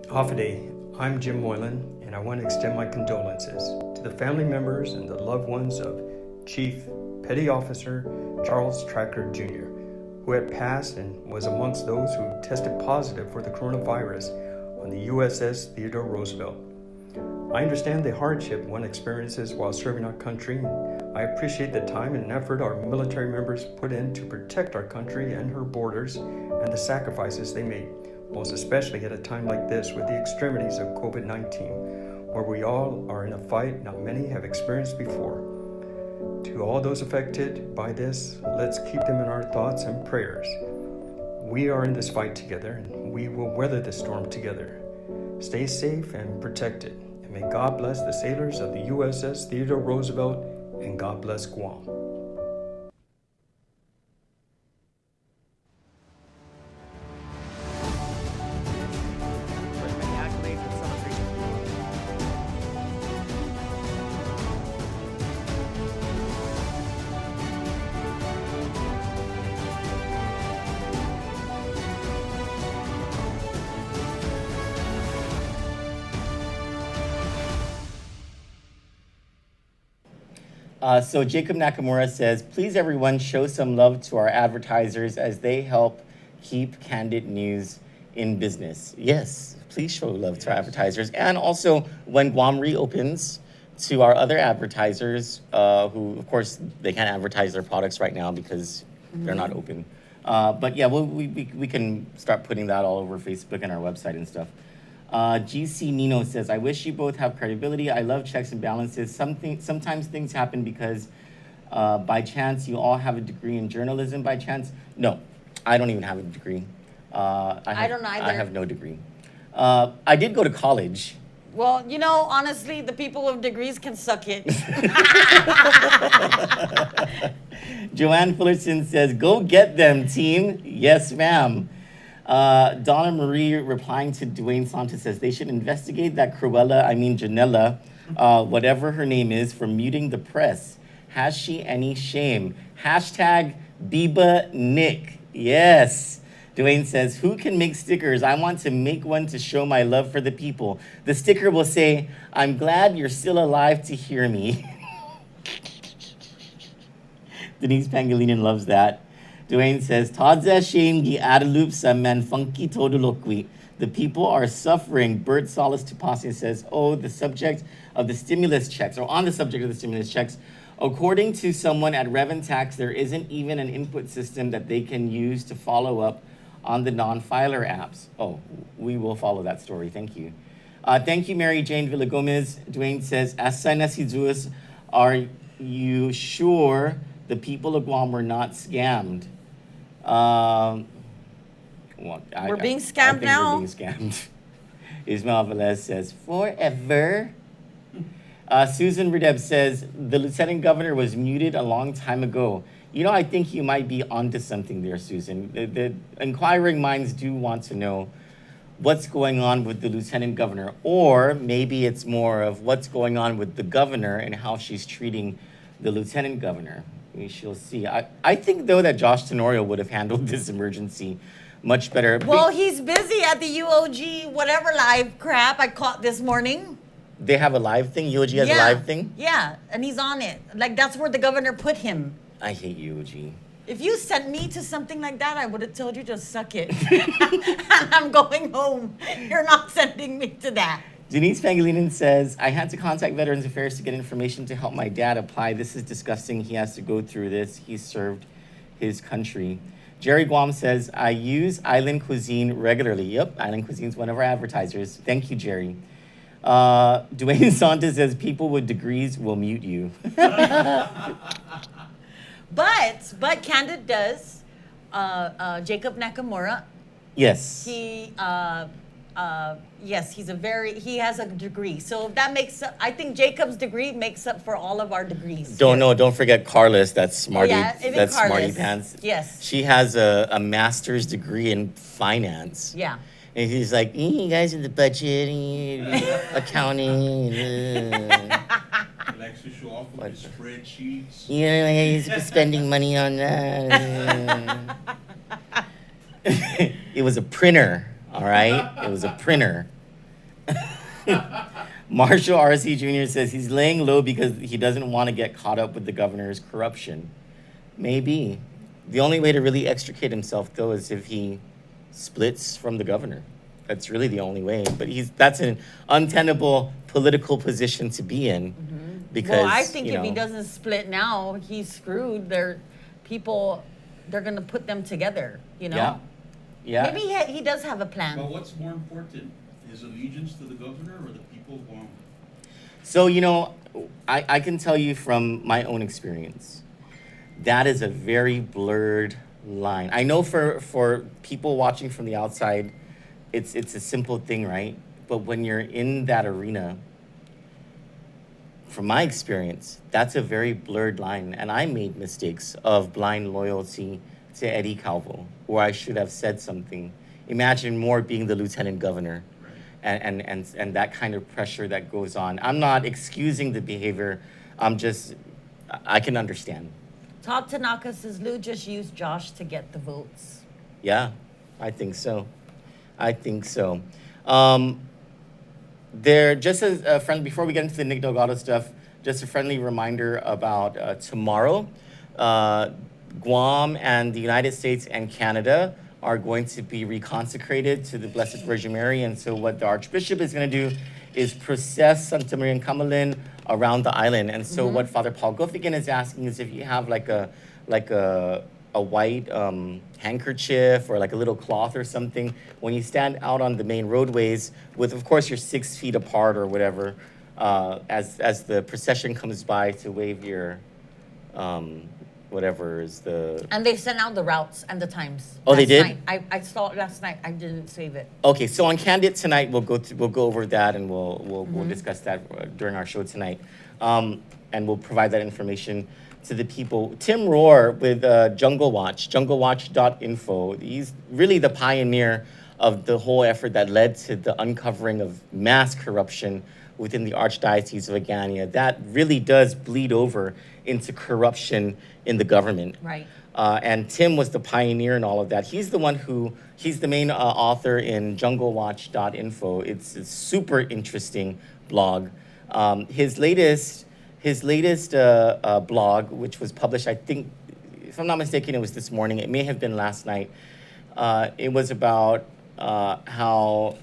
Hafide, I'm Jim Boylan, and I want to extend my condolences to the family members and the loved ones of Chief Petty Officer Charles Tracker Jr., who had passed and was amongst those who tested positive for the coronavirus on the USS Theodore Roosevelt. I understand the hardship one experiences while serving our country. I appreciate the time and effort our military members put in to protect our country and her borders and the sacrifices they made, most especially at a time like this with the extremities of COVID-19, where we all are in a fight not many have experienced before. To all those affected by this, let's keep them in our thoughts and prayers. We are in this fight together, and we will weather this storm together. Stay safe and protected, and may God bless the sailors of the USS Theodore Roosevelt, and God bless Guam. So Jacob Nakamura says, please everyone show some love to our advertisers as they help keep Kandit News in business. Yes, please show love to our advertisers. And also when Guam reopens, to our other advertisers who, of course, they can't advertise their products right now because they're not open. But yeah, we can start putting that all over Facebook and our website and stuff. GC Nino says, I wish you both have credibility. I love checks and balances. Sometimes things happen because by chance you all have a degree in journalism by chance. No, I don't even have a degree. I don't either. I have no degree. I did go to college. Well, you know, honestly, the people with degrees can suck it. Joanne Fullerton says, go get them, team. Yes, ma'am. Donna Marie replying to Dwayne Santos says they should investigate that Janella, whatever her name is, for muting the press. Has she any shame? Hashtag Biba Nick. Yes. Dwayne says, who can make stickers? I want to make one to show my love for the people. The sticker will say, I'm glad you're still alive to hear me. Denise Pangilinan loves that. Dwayne says, Tadza shame gi adalup sa man funky todolokwi. The people are suffering. Bert Solis Tupasi says, oh, the subject of the stimulus checks, or on the subject of the stimulus checks, according to someone at Rev Tax, there isn't even an input system that they can use to follow up on the non-filer apps. Oh, we will follow that story. Thank you. Thank you, Mary Jane Villagomez. Dwayne says, Asay na si Zeus, are you sure the people of Guam were not scammed? Well, we're being scammed now. We're being scammed. Ismael Velez says, forever. Susan Redeb says, the lieutenant governor was muted a long time ago. You know, I think you might be onto something there, Susan. The inquiring minds do want to know what's going on with the lieutenant governor, or maybe it's more of what's going on with the governor and how she's treating the lieutenant governor. We shall see. I think, though, that Josh Tenorio would have handled this emergency much better. Well, he's busy at the UOG whatever live crap I caught this morning. They have a live thing? UOG has a live thing? Yeah, and he's on it. Like, that's where the governor put him. I hate UOG. If you sent me to something like that, I would have told you just suck it. And I'm going home. You're not sending me to that. Denise Pangilinan says, I had to contact Veterans Affairs to get information to help my dad apply. This is disgusting. He has to go through this. He served his country. Jerry Guam says, I use Island Cuisine regularly. Yep, Island Cuisine's one of our advertisers. Thank you, Jerry. Dwayne Santos says, people with degrees will mute you. But Kandit does. Jacob Nakamura. Yes. Yes, he has a degree. So that makes up, I think Jacob's degree makes up for all of our degrees. Don't forget Carlos, that's Smarty, Carlos. Smarty Pants. Yes. She has a master's degree in finance. Yeah. And he's like, you guys in the budget, accounting. Likes to show off with his spreadsheets. Yeah, he's spending money on that. It was a printer, all right? It was a printer. Marshall R.C. Jr. says he's laying low because he doesn't want to get caught up with the governor's corruption. Maybe. The only way to really extricate himself, though, is if he splits from the governor. That's really the only way. But that's an untenable political position to be in. Mm-hmm. Because, well, I think if he doesn't split now, he's screwed. They're going to put them together, Yeah. Yeah. Maybe he does have a plan. But what's more important, his allegiance to the governor or the people of Guam? So, I can tell you from my own experience, that is a very blurred line. I know for people watching from the outside, it's a simple thing, right? But when you're in that arena, from my experience, that's a very blurred line. And I made mistakes of blind loyalty to Eddie Calvo, where I should have said something. Imagine more being the lieutenant governor, and that kind of pressure that goes on. I'm not excusing the behavior. I can understand. Todd Tanaka says Lou just used Josh to get the votes. Yeah, I think so. Just as a friend, before we get into the Nick Delgado stuff, just a friendly reminder about tomorrow. Guam and the United States and Canada are going to be reconsecrated to the Blessed Virgin Mary. And so what the Archbishop is going to do is process Santa Maria and Kamalin around the island. And so what Father Paul Guffigan is asking is if you have like a white handkerchief or like a little cloth or something, when you stand out on the main roadways with, of course, you're 6 feet apart or whatever, as the procession comes by to wave your whatever is the... And they sent out the routes and the times. Oh, they did? Night. I saw it last night. I didn't save it. Okay, so on Kandit tonight, we'll go over that and we'll discuss that during our show tonight. And we'll provide that information to the people. Tim Rohr with Jungle Watch, junglewatch.info. He's really the pioneer of the whole effort that led to the uncovering of mass corruption within the Archdiocese of Agania. That really does bleed over into corruption in the government. Right. And Tim was the pioneer in all of that. He's the main author in junglewatch.info. It's a super interesting blog. His latest blog, which was published, I think, if I'm not mistaken, it was this morning. It may have been last night. It was about how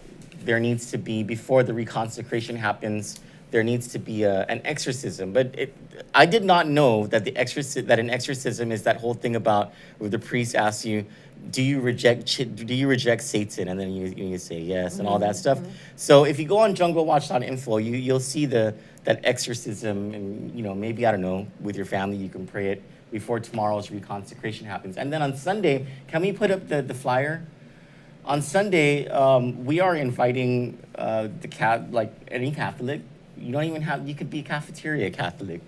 there needs to be, before the reconsecration happens, there needs to be an exorcism. But I did not know that an exorcism is that whole thing about where the priest asks you, do you reject Satan? And then you say yes, and all that stuff. So if you go on junglewatch.info, you'll see that exorcism, and maybe, I don't know, with your family you can pray it before tomorrow's reconsecration happens. And then on Sunday, can we put up the flyer? On Sunday, we are inviting any Catholic. You could be a cafeteria Catholic.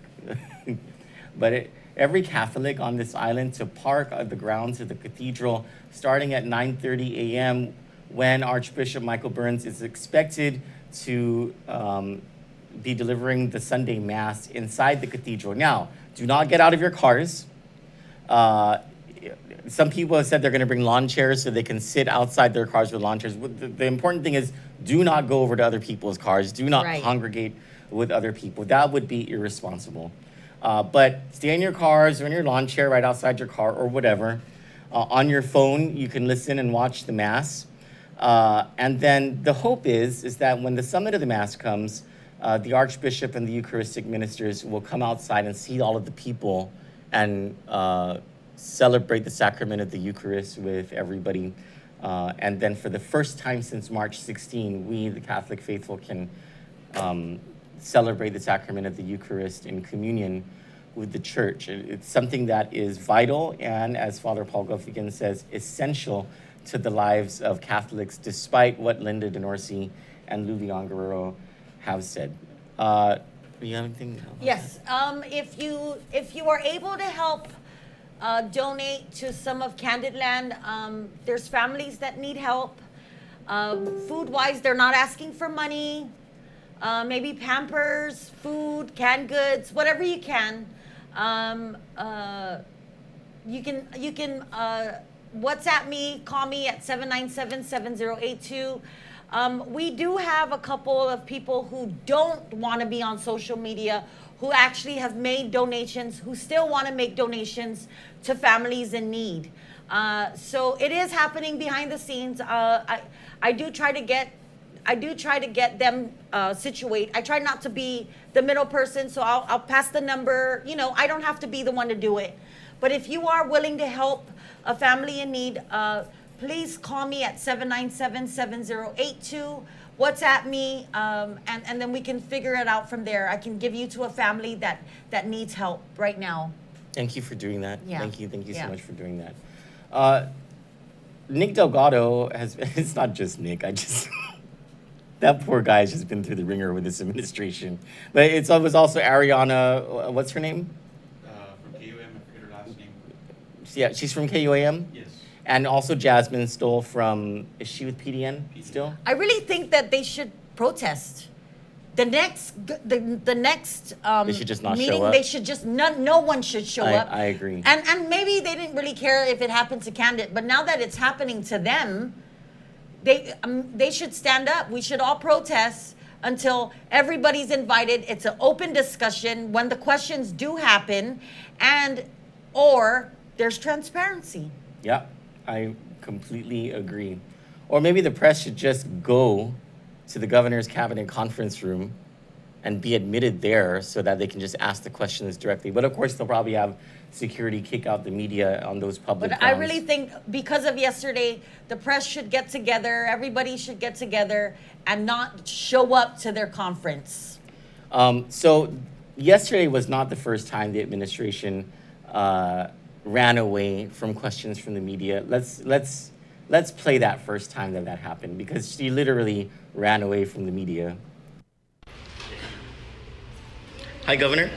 But every Catholic on this island to park at the grounds of the cathedral starting at 9:30 a.m. when Archbishop Michael Burns is expected to be delivering the Sunday Mass inside the cathedral. Now, do not get out of your cars. Some people have said they're going to bring lawn chairs so they can sit outside their cars with lawn chairs. The important thing is, do not go over to other people's cars. Do not congregate with other people. That would be irresponsible. But stay in your cars or in your lawn chair right outside your car or whatever. On your phone, you can listen and watch the Mass. And then the hope is that when the summit of the Mass comes, the Archbishop and the Eucharistic ministers will come outside and see all of the people and celebrate the sacrament of the Eucharist with everybody. And then for the first time since March 16, we, the Catholic faithful, can celebrate the sacrament of the Eucharist in communion with the Church. It's something that is vital and, as Father Paul Goffigan says, essential to the lives of Catholics, despite what Linda Denorsi and Lulian Guerrero have said. Do you have anything? Yes. If you are able to help donate to some of Kandit land, there's families that need help. Food-wise, they're not asking for money. Maybe Pampers, food, canned goods, whatever you can. You can WhatsApp me, call me at 797-7082. We do have a couple of people who don't want to be on social media, who actually have made donations, who still want to make donations to families in need. So it is happening behind the scenes. I do try to get them situate. I try not to be the middle person, so I'll pass the number. I don't have to be the one to do it. But if you are willing to help a family in need, please call me at 797-7082. WhatsApp me, and then we can figure it out from there. I can give you to a family that needs help right now. Thank you for doing that. Yeah. Thank you so much for doing that. Nick Delgado it's not just Nick, that poor guy has just been through the ringer with this administration. But it was also Ariana, what's her name? From KUM, I forget her last name. Yeah, she's from KUAM? Yes. And also Jasmine Stoll from, is she with PDN still? I really think that they should protest. The next they should just not meeting, show up. they should just, no one should show up. I agree. And maybe they didn't really care if it happened to Kandit, but now that it's happening to them, they should stand up. We should all protest until everybody's invited. It's an open discussion when the questions do happen, or there's transparency. Yeah, I completely agree. Or maybe the press should just go to the governor's cabinet conference room and be admitted there so that they can just ask the questions directly. But of course, they'll probably have security kick out the media on those public But grounds. I really think because of yesterday, the press should get together, everybody should get together and not show up to their conference. So yesterday was not the first time the administration ran away from questions from the media. Let's play that first time that happened, because she literally ran away from the media. Hi, Governor.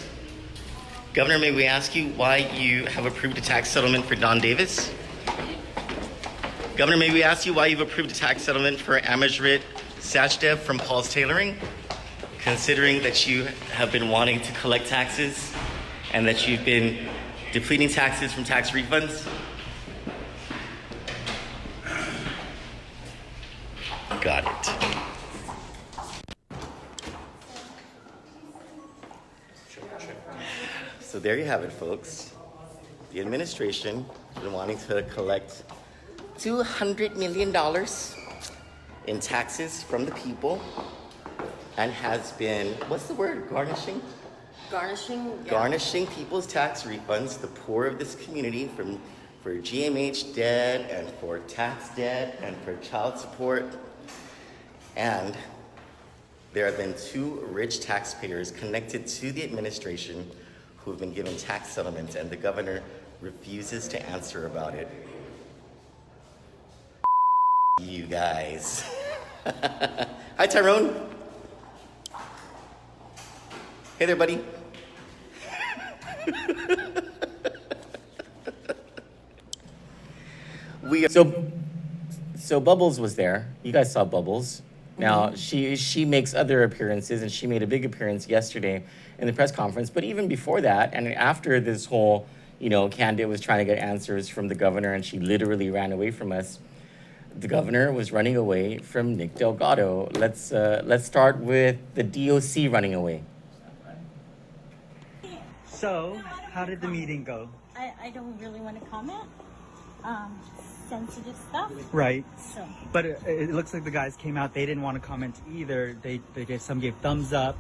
Governor, may we ask you why you have approved a tax settlement for Don Davis? Governor, may we ask you why you've approved a tax settlement for Amajrit Sachdev from Paul's Tailoring, considering that you have been wanting to collect taxes and that you've been depleting taxes from tax refunds? Got it. So there you have it, folks. The administration has been wanting to collect $200 million in taxes from the people and has been, what's the word, garnishing? Garnishing. Yeah. Garnishing people's tax refunds, the poor of this community, for GMH debt and for tax debt and for child support. And there have been 2 rich taxpayers connected to the administration who have been given tax settlements, and the governor refuses to answer about it. You guys. Hi, Tyrone. Hey there, buddy. So Bubbles was there. You guys saw Bubbles. Now, she makes other appearances, and she made a big appearance yesterday in the press conference. But even before that, and after this whole, Kandit was trying to get answers from the governor, and she literally ran away from us, the governor was running away from Nick Delgado. Let's start with the DOC running away. So, how did the meeting go? I don't really want to comment. Sensitive stuff. Right. So. But it looks like the guys came out. They didn't want to comment either. They gave thumbs up.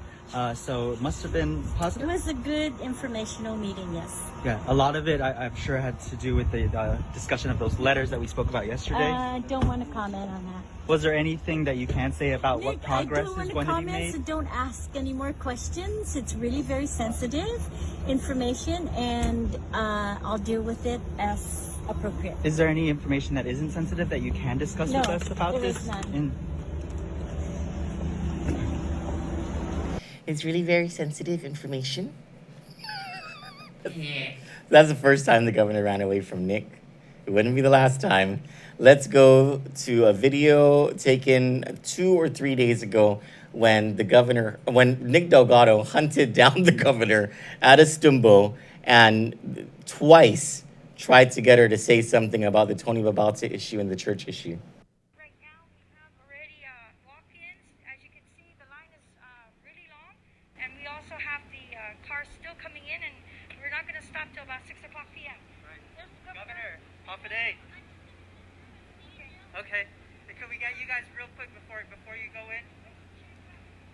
So it must have been positive. It was a good informational meeting. Yes. Yeah. A lot of it, I'm sure, had to do with the discussion of those letters that we spoke about yesterday. I don't want to comment on that. Was there anything that you can say about Nick, what progress is going to be made? So don't ask any more questions. It's really very sensitive information, and I'll deal with it as appropriate. Is there any information that isn't sensitive that you can discuss with us about this? Is none. It's really very sensitive information. That's the first time the governor ran away from Nick. It wouldn't be the last time. Let's go to a video taken 2 or 3 days ago when Nick Delgado hunted down the governor at a stumbo and twice tried to get her to say something about the Tony Babalta issue and the church issue. Right now we have already walk-ins. As you can see, the line is really long, and we also have the cars still coming in, and we're not going to stop till about 6 o'clock p.m. Right. Governor, Day. Okay. Can we get you guys real quick before you go in?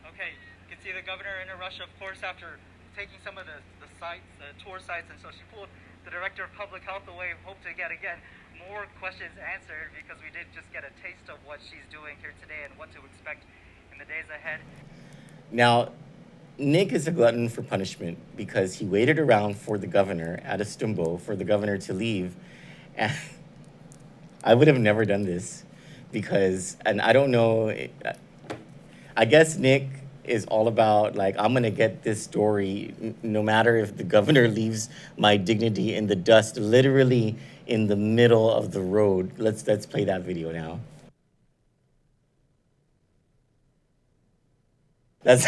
Okay. You can see the governor in a rush, of course, after taking some of the sites, tour sites, and so she pulled the director of public health away. Hope to get, again, more questions answered, because we did just get a taste of what she's doing here today and what to expect in the days ahead. Now, Nick is a glutton for punishment because he waited around for the governor at a stumbo for the governor to leave. And I would have never done this because, and I don't know, I guess Nick is all about, like, I'm going to get this story no matter if the governor leaves my dignity in the dust, literally in the middle of the road. Let's play that video now. That's...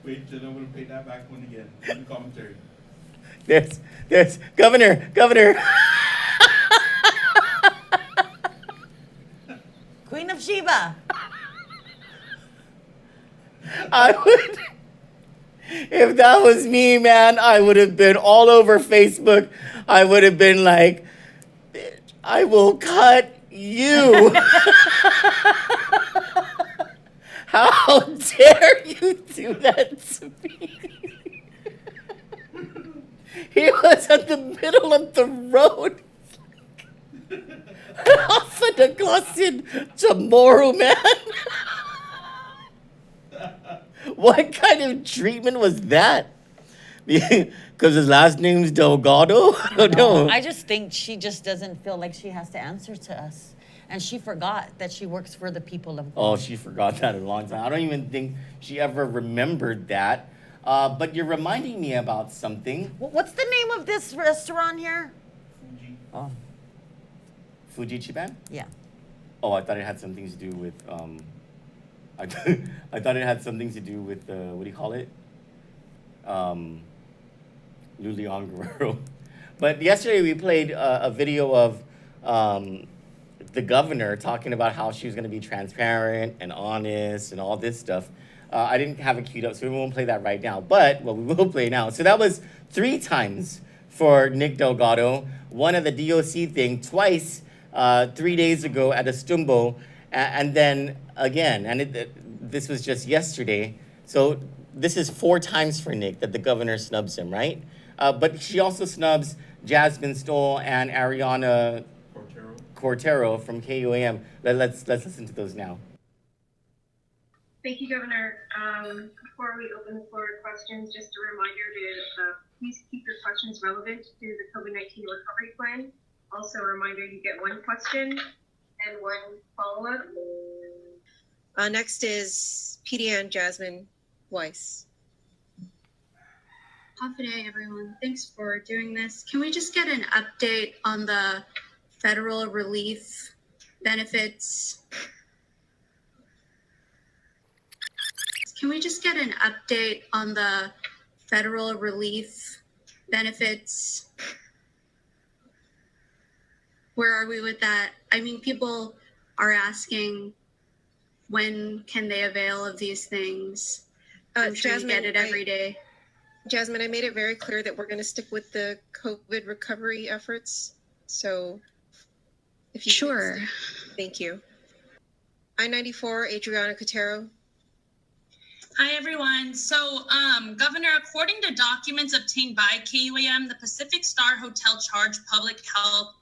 Wait till I'm going to play that back one again in the commentary. There's Governor. Queen of Sheba. I would, if that was me, man, I would have been all over Facebook. I would have been like, bitch, I will cut you. How dare you do that to me? He was at the middle of the road. Off of the glassing tomorrow, man. What kind of treatment was that? Because his last name's Delgado? I don't know. I just think she just doesn't feel like she has to answer to us. And she forgot that she works for the people of God. Oh, she forgot that a long time. I don't even think she ever remembered that. But you're reminding me about something. What's the name of this restaurant here? Oh, Fuji Chiban? yeah. Oh, I thought it had something to do with I, I thought it had something to do with what do you call it? Lulian Guerrero. But yesterday we played a video of the governor talking about how she was going to be transparent and honest and all this stuff. I didn't have it queued up, so we won't play that right now. But, well, we will play now. So that was 3 times for Nick Delgado. One at the DOC thing, twice 3 days ago at Estumbo, and then again. And this was just yesterday. So this is 4 times for Nick that the governor snubs him, right? But she also snubs Jasmine Stoll and Ariana Cortero from KUAM. Let's listen to those now. Thank you, Governor. Before we open the floor to questions, just a reminder to please keep your questions relevant to the COVID-19 recovery plan. Also a reminder, you get 1 question and 1 follow-up. Next is PDN Jasmine Weiss. Day, everyone. Thanks for doing this. Can we just get an update on the federal relief benefits? Can we just get an update on the federal relief benefits? Where are we with that? I mean, people are asking, when can they avail of these things? I'm sure you get it every day. Jasmine, I made it very clear that we're going to stick with the COVID recovery efforts. So if you Sure. Thank you. I-94, Adriana Cotero. Hi, everyone. So, Governor, according to documents obtained by KUAM, the Pacific Star Hotel charged Public Health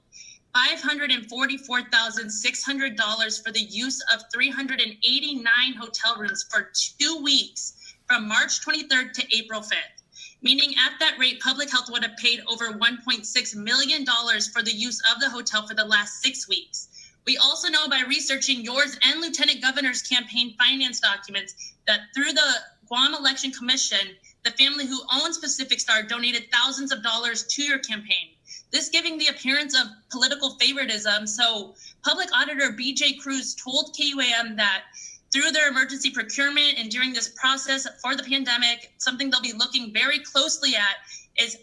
$544,600 for the use of 389 hotel rooms for 2 weeks from March 23rd to April 5th. Meaning at that rate, Public Health would have paid over $1.6 million for the use of the hotel for the last 6 weeks. We also know by researching yours and Lieutenant Governor's campaign finance documents that through the Guam Election Commission, the family who owns Pacific Star donated thousands of dollars to your campaign. This giving the appearance of political favoritism. So Public Auditor BJ Cruz told KUAM that through their emergency procurement and during this process for the pandemic, something they'll be looking very closely at is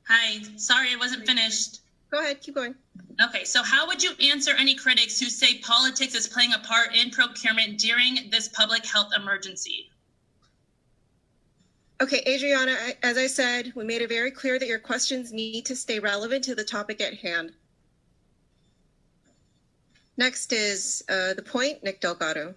Hi, sorry, I wasn't finished. Go ahead, keep going. Okay, so how would you answer any critics who say politics is playing a part in procurement during this public health emergency? Okay, Adriana, as I said, we made it very clear that your questions need to stay relevant to the topic at hand. Next is the point, Nick Delgado.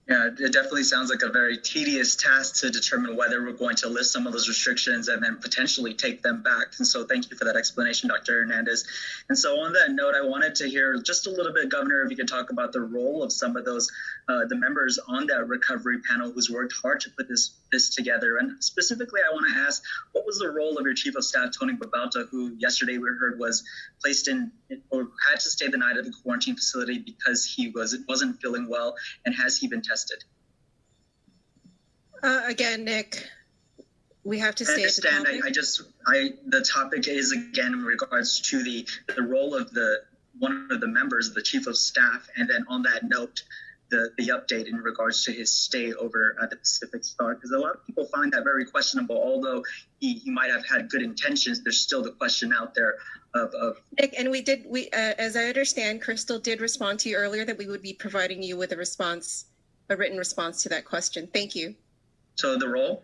Yeah, it definitely sounds like a very tedious task to determine whether we're going to lift some of those restrictions and then potentially take them back. And so thank you for that explanation, Dr. Hernandez. And so on that note, I wanted to hear just a little bit, Governor, if you could talk about the role of some of those, the members on that recovery panel who's worked hard to put this together. And specifically, I want to ask, what was the role of your Chief of Staff, Tony Babalta, who yesterday we heard was placed in or had to stay the night at the quarantine facility because he wasn't feeling well, and has he been tested? Again, Nick, we have to stay at the topic. The topic is again in regards to the role of one of the members, the Chief of Staff, and then on that note, the update in regards to his stay over at the Pacific Star, because a lot of people find that very questionable. Although he might have had good intentions, there's still the question out there of Nick, and we as I understand, Crystal did respond to you earlier that we would be providing you with a written response to that question. Thank you. So the role?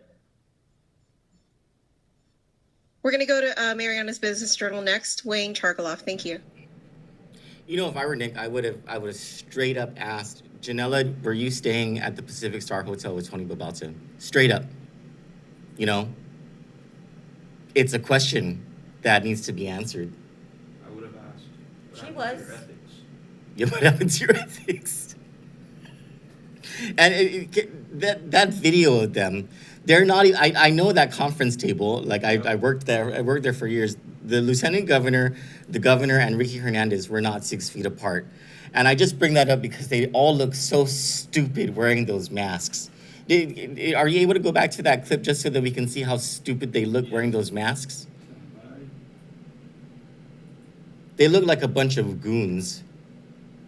We're going to go to Mariana's Business Journal next. Wayne Chargaloff, thank you. You know, if I were Nick, I would have straight up asked, Janella, were you staying at the Pacific Star Hotel with Tony Babalta? Straight up. You know? It's a question that needs to be answered. I would have asked. She was. Yeah, what happened to your ethics? And that video of them, they're not. I know that conference table. Like I worked there. I worked there for years. The lieutenant governor, the governor, and Ricky Hernandez were not 6 feet apart. And I just bring that up because they all look so stupid wearing those masks. Are you able to go back to that clip just so that we can see how stupid they look wearing those masks? They look like a bunch of goons.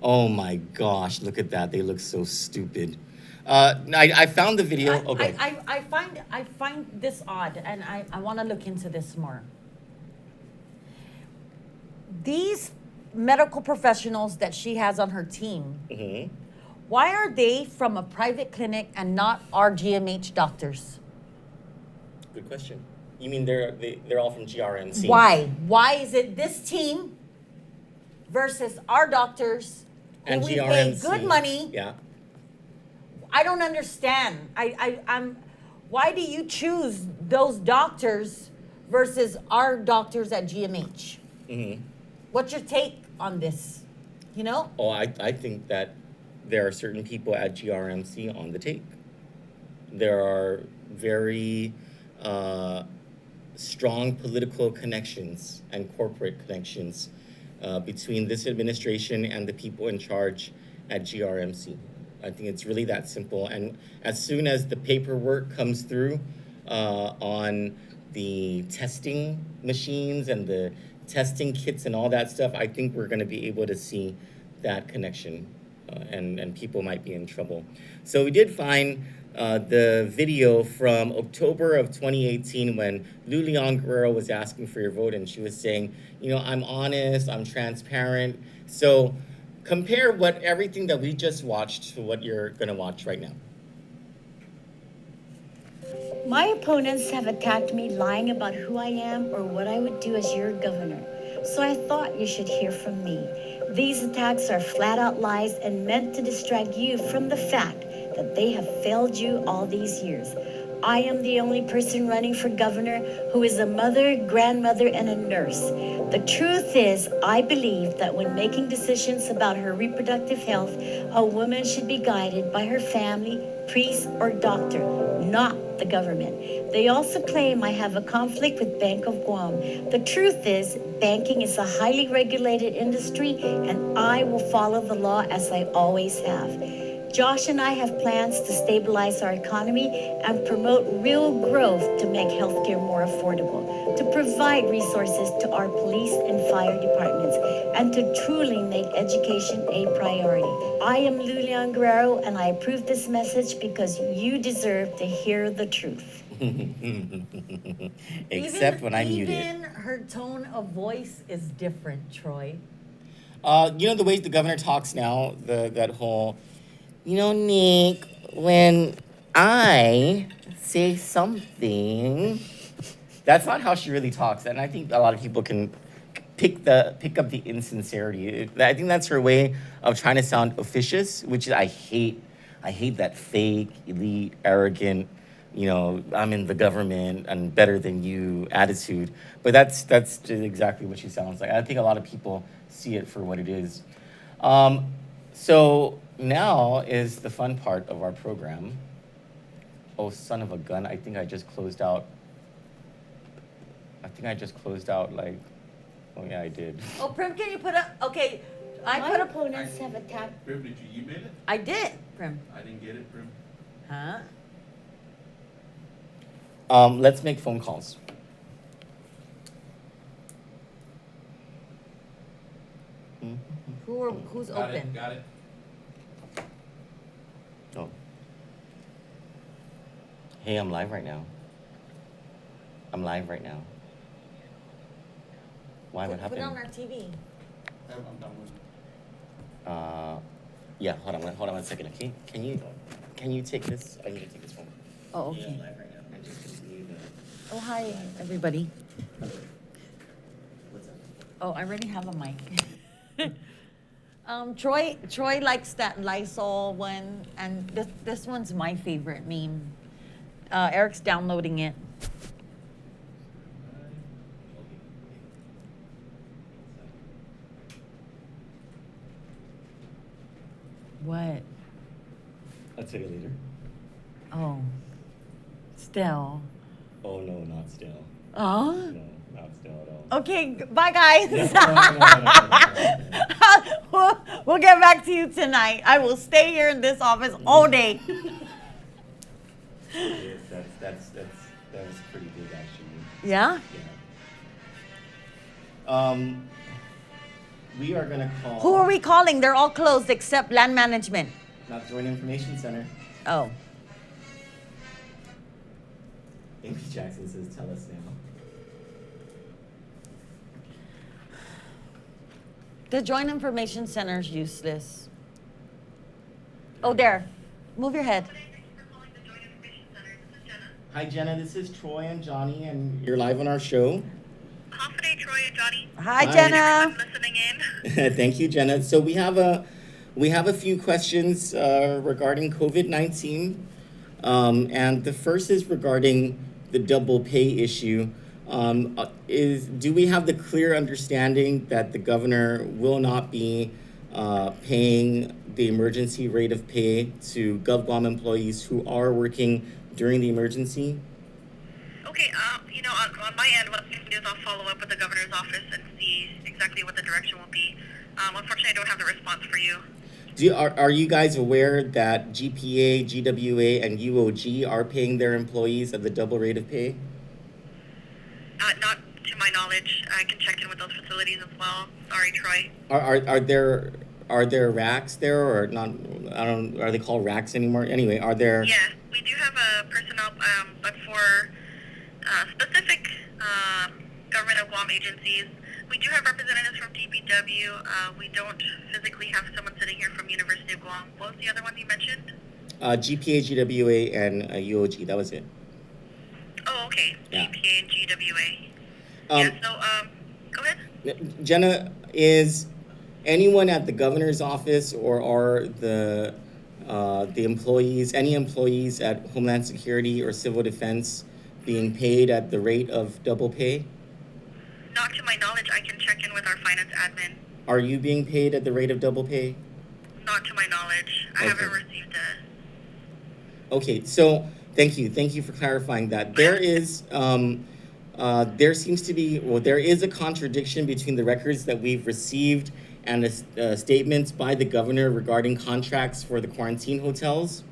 Oh my gosh, look at that. They look so stupid. I found the video. Okay. I find this odd, and I want to look into this more. These medical professionals that she has on her team, why are they from a private clinic and not our GMH doctors? Good question. You mean they're all from GRMC? Why? Why is it this team versus our doctors who And we GRMC. pay good money? Yeah. I don't understand. I'm. Why do you choose those doctors versus our doctors at GMH? What's your take on this? You know? Oh, I think that there are certain people at GRMC on the take. There are very strong political connections and corporate connections between this administration and the people in charge at GRMC. I think it's really that simple. And as soon as the paperwork comes through on the testing machines and the testing kits and all that stuff, I think we're going to be able to see that connection, and people might be in trouble. So we did find the video from October of 2018 when Lulian Guerrero was asking for your vote, and she was saying, you know, I'm honest, I'm transparent. So compare everything that we just watched to what you're going to watch right now. My opponents have attacked me lying about who I am or what I would do as your governor. So I thought you should hear from me. These attacks are flat out lies and meant to distract you from the fact that they have failed you all these years. I am the only person running for governor who is a mother, grandmother, and a nurse. The truth is, I believe that when making decisions about her reproductive health, a woman should be guided by her family, priest, or doctor, not the government. They also claim I have a conflict with Bank of Guam. The truth is, banking is a highly regulated industry, and I will follow the law as I always have. Josh and I have plans to stabilize our economy and promote real growth to make healthcare more affordable, to provide resources to our police and fire departments, and to truly make education a priority. I am Lulian Guerrero, and I approve this message because you deserve to hear the truth. Except when I'm muted. Even her tone of voice is different, Troy. You know the way the governor talks now, that whole, you know, Nick, when I say something, that's not how she really talks. And I think a lot of people can pick up the insincerity. I think that's her way of trying to sound officious, which is I hate that fake, elite, arrogant, you know, I'm in the government, I'm better than you attitude. But that's exactly what she sounds like. I think a lot of people see it for what it is. So now is the fun part of our program. Oh, son of a gun, I think I just closed out like, oh yeah, I did. Oh, Prim, can you put up, okay, My opponents have attacked. Prim, did you email it? I did, Prim. I didn't get it, Prim. Huh? Let's make phone calls. Who's open? Got it. Oh. Hey, I'm live right now. Why? What happened? Put it on our TV. I'm done with it. Yeah, hold on 1 second, okay? Can you take this? I need to take this phone. Oh, okay. Yeah, live right now. I just continue the... Oh, hi, everybody. What's up? Oh, I already have a mic. Troy likes that Lysol one, and this one's my favorite meme. Eric's downloading it. What? I'll tell you later. Oh, still. Oh, no, not still. Oh. No, not still at all. Okay, bye guys. No. We'll get back to you tonight. I will stay here in this office all day. Yes, that was pretty big actually. Yeah? Yeah. We are gonna call. Who are we calling? They're all closed except land management. Not Joint Information Center. Oh. Amy Jackson says, tell us now. The Joint Information Center is useless. Oh, there. Move your head. Hi, Jenna. This is Troy and Johnny, and you're live on our show. Troy and Johnny. Hi, Jenna. I'm listening in. Thank you, Jenna. So we have a few questions regarding COVID-19, and the first is regarding the double pay issue. Do we have the clear understanding that the governor will not be paying the emergency rate of pay to GovGuam employees who are working during the emergency? Okay, on my end, what I'm going to do is I'll follow up with the governor's office and see exactly what the direction will be. Unfortunately, I don't have the response for you. Are you guys aware that GPA, GWA, and UOG are paying their employees at the double rate of pay? Not to my knowledge. I can check in with those facilities as well. Sorry, Troy. Are there racks there or not? Are they called racks anymore? Anyway, are there? Yeah, we do have a personnel, but for specific government of Guam agencies, we do have representatives from DPW. We don't physically have someone sitting here from University of Guam. What was the other one you mentioned? GPA, GWA, and UOG. That was it. Oh, okay. Yeah. GPA and GWA. Go ahead. Jenna, is anyone at the governor's office or are the employees, any employees at Homeland Security or Civil Defense being paid at the rate of double pay? Not to my knowledge. I can check in with our finance admin. Are you being paid at the rate of double pay? Not to my knowledge. I haven't received a... Okay, so thank you for clarifying that. There is, there seems to be, there is a contradiction between the records that we've received and the statements by the governor regarding contracts for the quarantine hotels.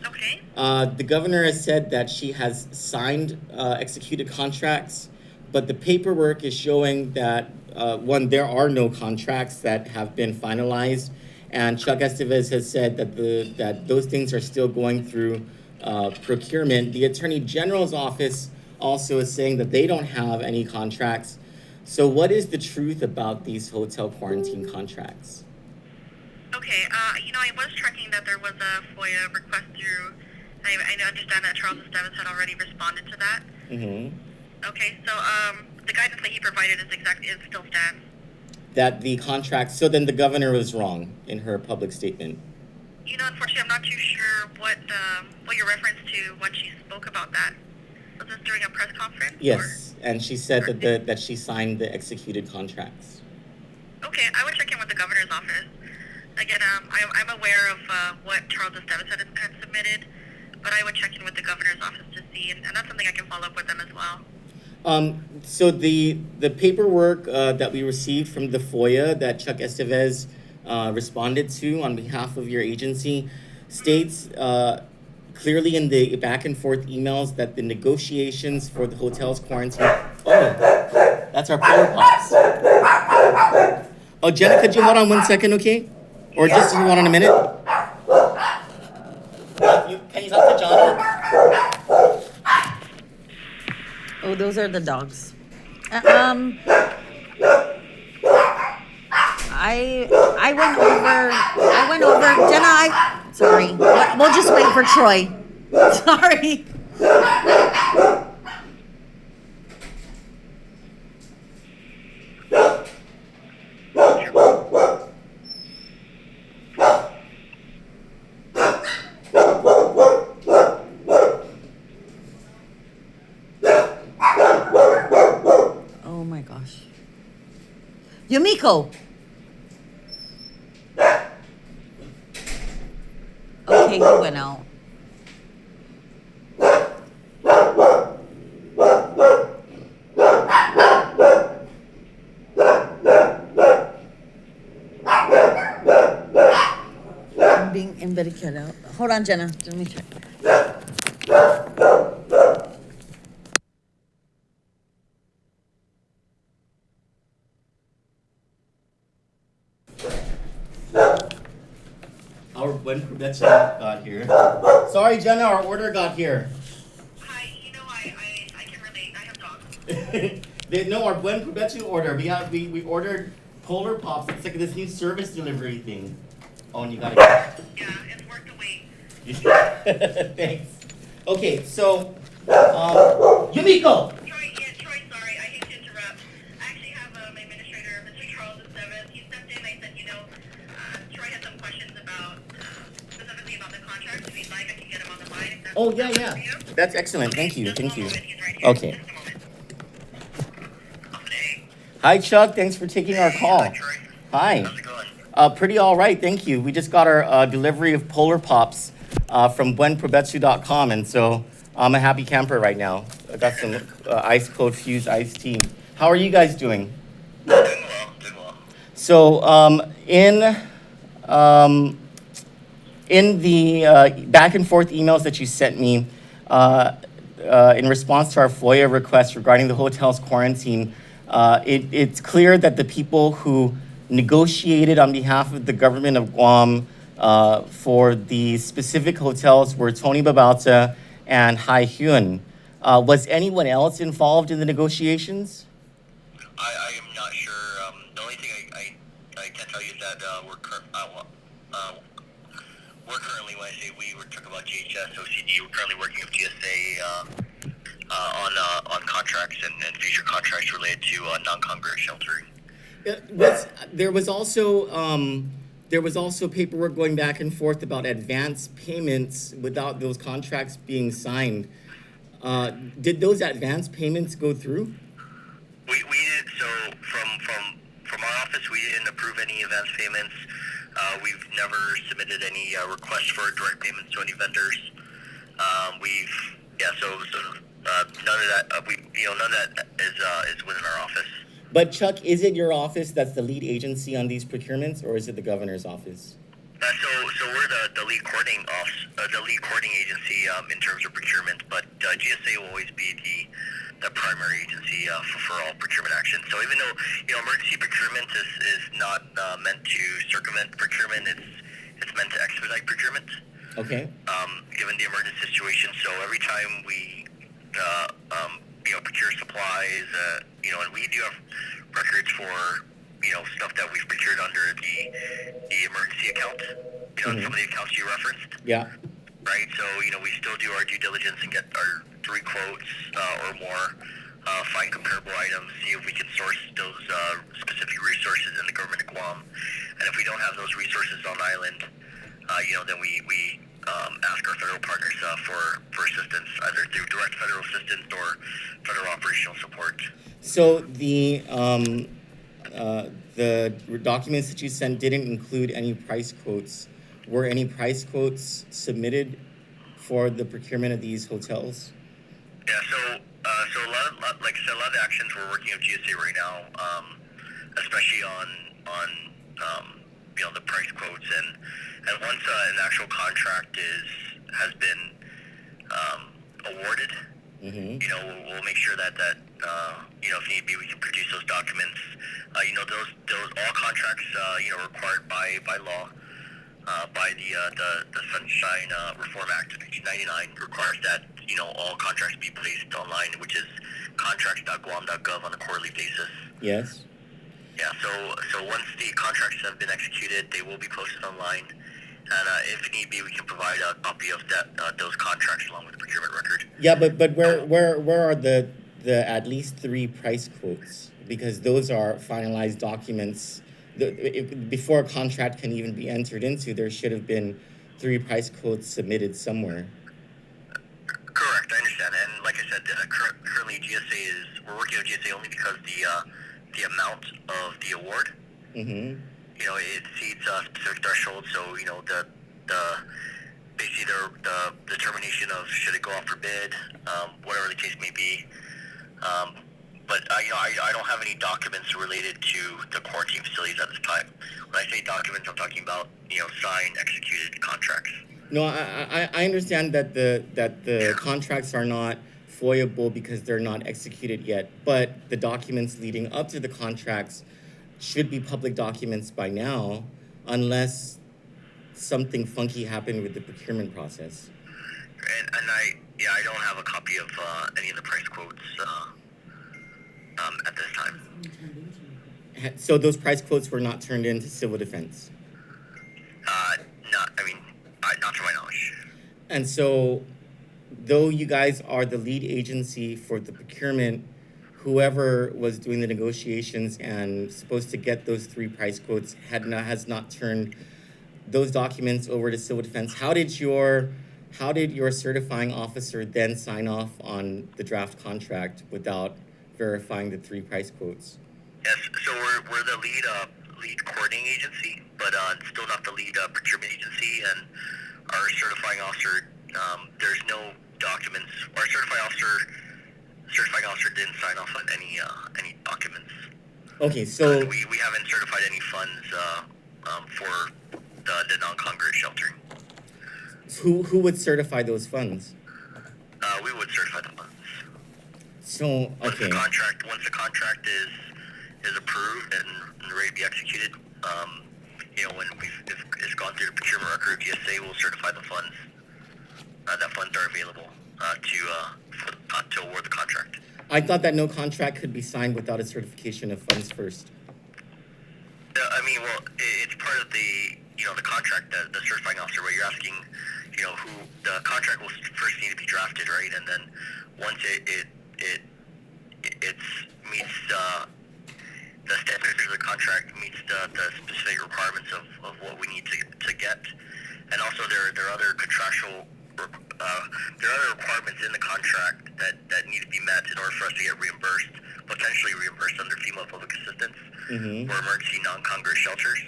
Okay. The governor has said that she has signed executed contracts, but the paperwork is showing that, one, there are no contracts that have been finalized, and Chuck Estevez has said that those things are still going through procurement. The Attorney General's office also is saying that they don't have any contracts. So what is the truth about these hotel quarantine contracts? Okay, I was tracking that there was a FOIA request through, I understand that Charles Estevez had already responded to that. Mm-hmm. Okay, so the guidance that he provided is still stands. That the contract, so then the governor was wrong in her public statement. Unfortunately, I'm not too sure what your reference to when she spoke about that. Was this during a press conference? Yes, and she said that she signed the executed contracts. Okay, I would check in with the governor's office. Again, I'm aware of what Charles Estevez had submitted, but I would check in with the governor's office to see, and that's something I can follow up with them as well. So the paperwork that we received from the FOIA that Chuck Estevez responded to on behalf of your agency states clearly in the back and forth emails that the negotiations for the hotel's quarantine. Oh, that's our Polar Pops. Oh, Jenna, could you hold on 1 second, okay? Or just hold on in a minute? Can you talk to Johnny? Oh, those are the dogs. I went over. Jenna, sorry. We'll just wait for Troy. Sorry. Oh my gosh. Yumiko. Okay, he went out. in Bericada. Hold on, Jenna. Let me check. Our when Quebec got here. Sorry, Jenna, our order got here. Hi, I can relate. I have dogs. No, our Buen Quebec order. We ordered Polar Pops. It's like this new service delivery thing. Oh, and you got it. Yeah, it's worth the wait. Thanks. Okay, so Yumiko. Troy, sorry, I hate to interrupt. I actually have my administrator, Mr. Charles VII. He stepped in. I said, Troy had some questions about specifically about the contract. If he'd like, I can get him on the line. Oh yeah. That's excellent. Thank you. Okay. Hi, Chuck. Thanks for taking our call. Hi. How's it going? Pretty all right, thank you. We just got our delivery of Polar Pops from buenprobetsu.com, and so I'm a happy camper right now. I got some ice cold fused iced tea. How are you guys doing? Doing well. So in the back and forth emails that you sent me in response to our FOIA request regarding the hotel's quarantine, it's clear that the people who negotiated on behalf of the government of Guam for the specific hotels were Tony Babalta and Hai Hyun. Was anyone else involved in the negotiations? I am not sure. The only thing I can tell you is that we're currently, when I say we're talking about GHS, OCD, we're currently working with GSA on contracts and future contracts related to non-congregate sheltering. There was also paperwork going back and forth about advance payments without those contracts being signed. Did those advance payments go through? We did. So from our office, we didn't approve any advance payments. We've never submitted any requests for direct payments to any vendors. None of that. None of that is within our office. But Chuck, is it your office that's the lead agency on these procurements, or is it the governor's office? So we're the lead coordinating agency in terms of procurement, but GSA will always be the primary agency for all procurement actions. So even though emergency procurement is not meant to circumvent procurement, it's meant to expedite procurement. Okay. Given the emergency situation, so every time we procure supplies, and we do have records for stuff that we've procured under the emergency account, some of the accounts you referenced. Yeah. Right, so we still do our due diligence and get our 3 quotes or more, find comparable items, see if we can source those specific resources in the government of Guam, and if we don't have those resources on island, then we ask our federal partners for assistance, either through direct federal assistance or federal operational support. So the documents that you sent didn't include any price quotes. Were any price quotes submitted for the procurement of these hotels? Yeah, so a lot of the actions we're working with GSA right now, especially on the price quotes, and once an actual contract has been awarded, we'll make sure that if need be, we can produce those documents. Those all contracts required by law. By the Sunshine Reform Act of 1999 requires that all contracts be placed online, which is contracts.guam.gov on a quarterly basis. Yes. Yeah. So once the contracts have been executed, they will be posted online, and if need be, we can provide a copy of those contracts along with the procurement record. Yeah, but where are the at least 3 price quotes? Because those are finalized documents. Before a contract can even be entered into, there should have been 3 price quotes submitted somewhere. Correct, I understand. And like I said, currently we're working with GSA only because the amount of the award, it exceeds a specific threshold. So basically the determination of should it go out for bid, whatever the case may be. but I don't have any documents related to the quarantine facilities at this time. When I say documents, I'm talking about signed, executed contracts. No, I understand that the contracts are not foiable because they're not executed yet, but the documents leading up to the contracts should be public documents by now, unless something funky happened with the procurement process. And I don't have a copy of any of the price quotes at this time. So those price quotes were not turned into civil defense? Not to my knowledge. And so, though you guys are the lead agency for the procurement, whoever was doing the negotiations and supposed to get those 3 price quotes has not turned those documents over to civil defense. How did your certifying officer then sign off on the draft contract without verifying the 3 price quotes? Yes, so we're the lead coordinating agency, but still not the lead procurement agency. And our certifying officer, there's no documents. Our certifying officer didn't sign off on any documents. Okay, so we haven't certified any funds for the non-congregate sheltering. Who would certify those funds? We would certify the funds. So okay. Once the contract is approved and ready to be executed, when it's gone through the procurement record, GSA will certify the funds. That funds are available to award the contract. I thought that no contract could be signed without a certification of funds first. It's part of the contract, the certifying officer, where you're asking, who the contract will first need to be drafted, right? And then once it meets the standards of the contract, meets the specific requirements of what we need to get, and also there are other contractual requirements in the contract that need to be met in order for us to get potentially reimbursed under FEMA public assistance for emergency non-congregate shelters.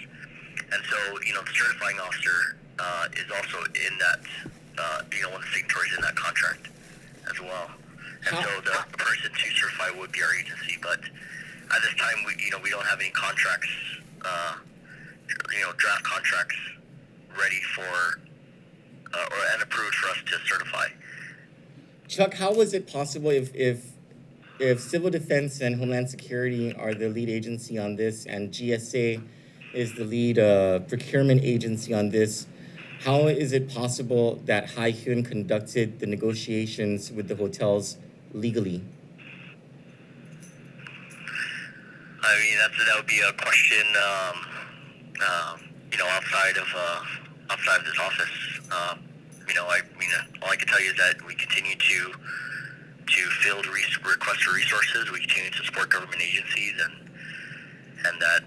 And so, the certifying officer is also in that, one of the signatories in that contract as well. And so the person to certify would be our agency, but at this time, we don't have any contracts, draft contracts ready for and approved for us to certify. Chuck, how was it possible if Civil Defense and Homeland Security are the lead agency on this and GSA is the lead procurement agency on this, how is it possible that Hai Hyun conducted the negotiations with the hotels legally? That would be a question, outside of this office. All I can tell you is that we continue to field requests for resources. We continue to support government agencies, and that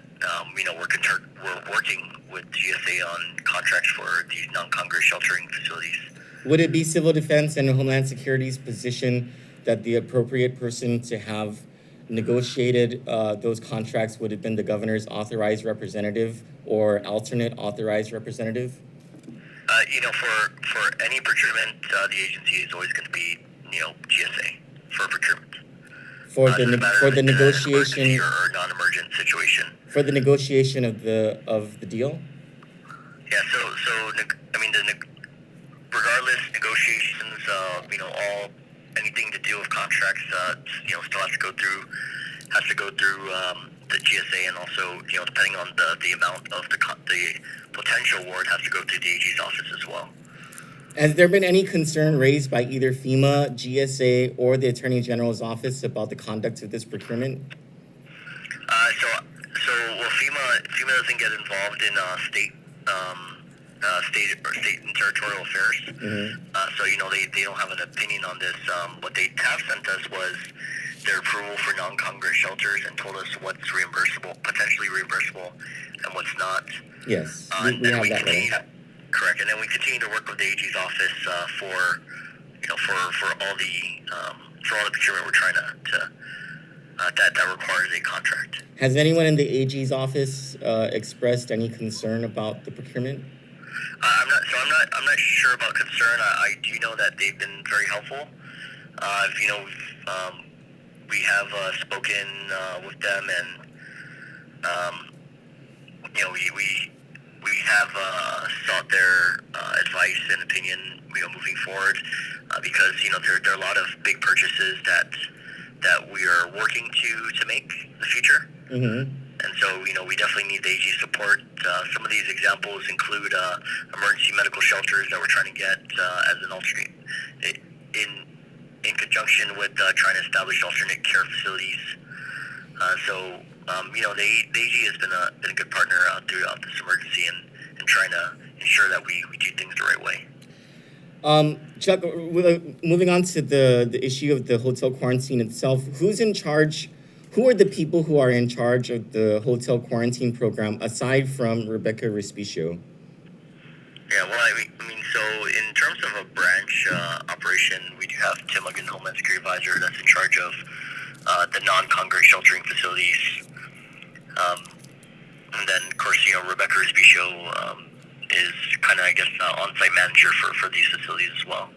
we're working with GSA on contracts for these non-congregate sheltering facilities. Would it be Civil Defense and Homeland Security's position that the appropriate person to have negotiated those contracts would have been the governor's authorized representative or alternate authorized representative? For any procurement, the agency is always going to be, GSA for procurement. For the negotiation or non-emergent situation. For the negotiation of the deal. Yeah. Regardless, negotiations, anything to do with contracts, still has to go through the GSA, and also, depending on the amount of the potential award, has to go through the AG's office as well. Has there been any concern raised by either FEMA, GSA, or the Attorney General's office about the conduct of this procurement? FEMA doesn't get involved in state and territorial affairs. They don't have an opinion on this. What they have sent us was their approval for non-congregate shelters and told us what's reimbursable, potentially reimbursable, and what's not. Yes, we have that right. Correct, and then we continue to work with the AG's office for all the procurement we're trying to that requires a contract. Has anyone in the AG's office expressed any concern about the procurement? I'm not sure about concern. I do know that they've been very helpful. we have spoken with them, and we have sought their advice and opinion, moving forward, because there are a lot of big purchases that we are working to make in the future. Mm-hmm. And so, we definitely need the AG support. Some of these examples include emergency medical shelters that we're trying to get as an alternate, in conjunction with trying to establish alternate care facilities. The AG has been a good partner throughout this emergency and trying to ensure that we do things the right way. Chuck, moving on to the issue of the hotel quarantine itself, who's in charge? Who are the people who are in charge of the hotel quarantine program aside from Rebecca Respicio? Yeah, well, so in terms of a branch operation, we do have Tim Logan, Homeland Security Advisor, that's in charge of the non-congregate sheltering facilities. And then, of course, Rebecca Respicio is kind of, on-site manager for these facilities as well.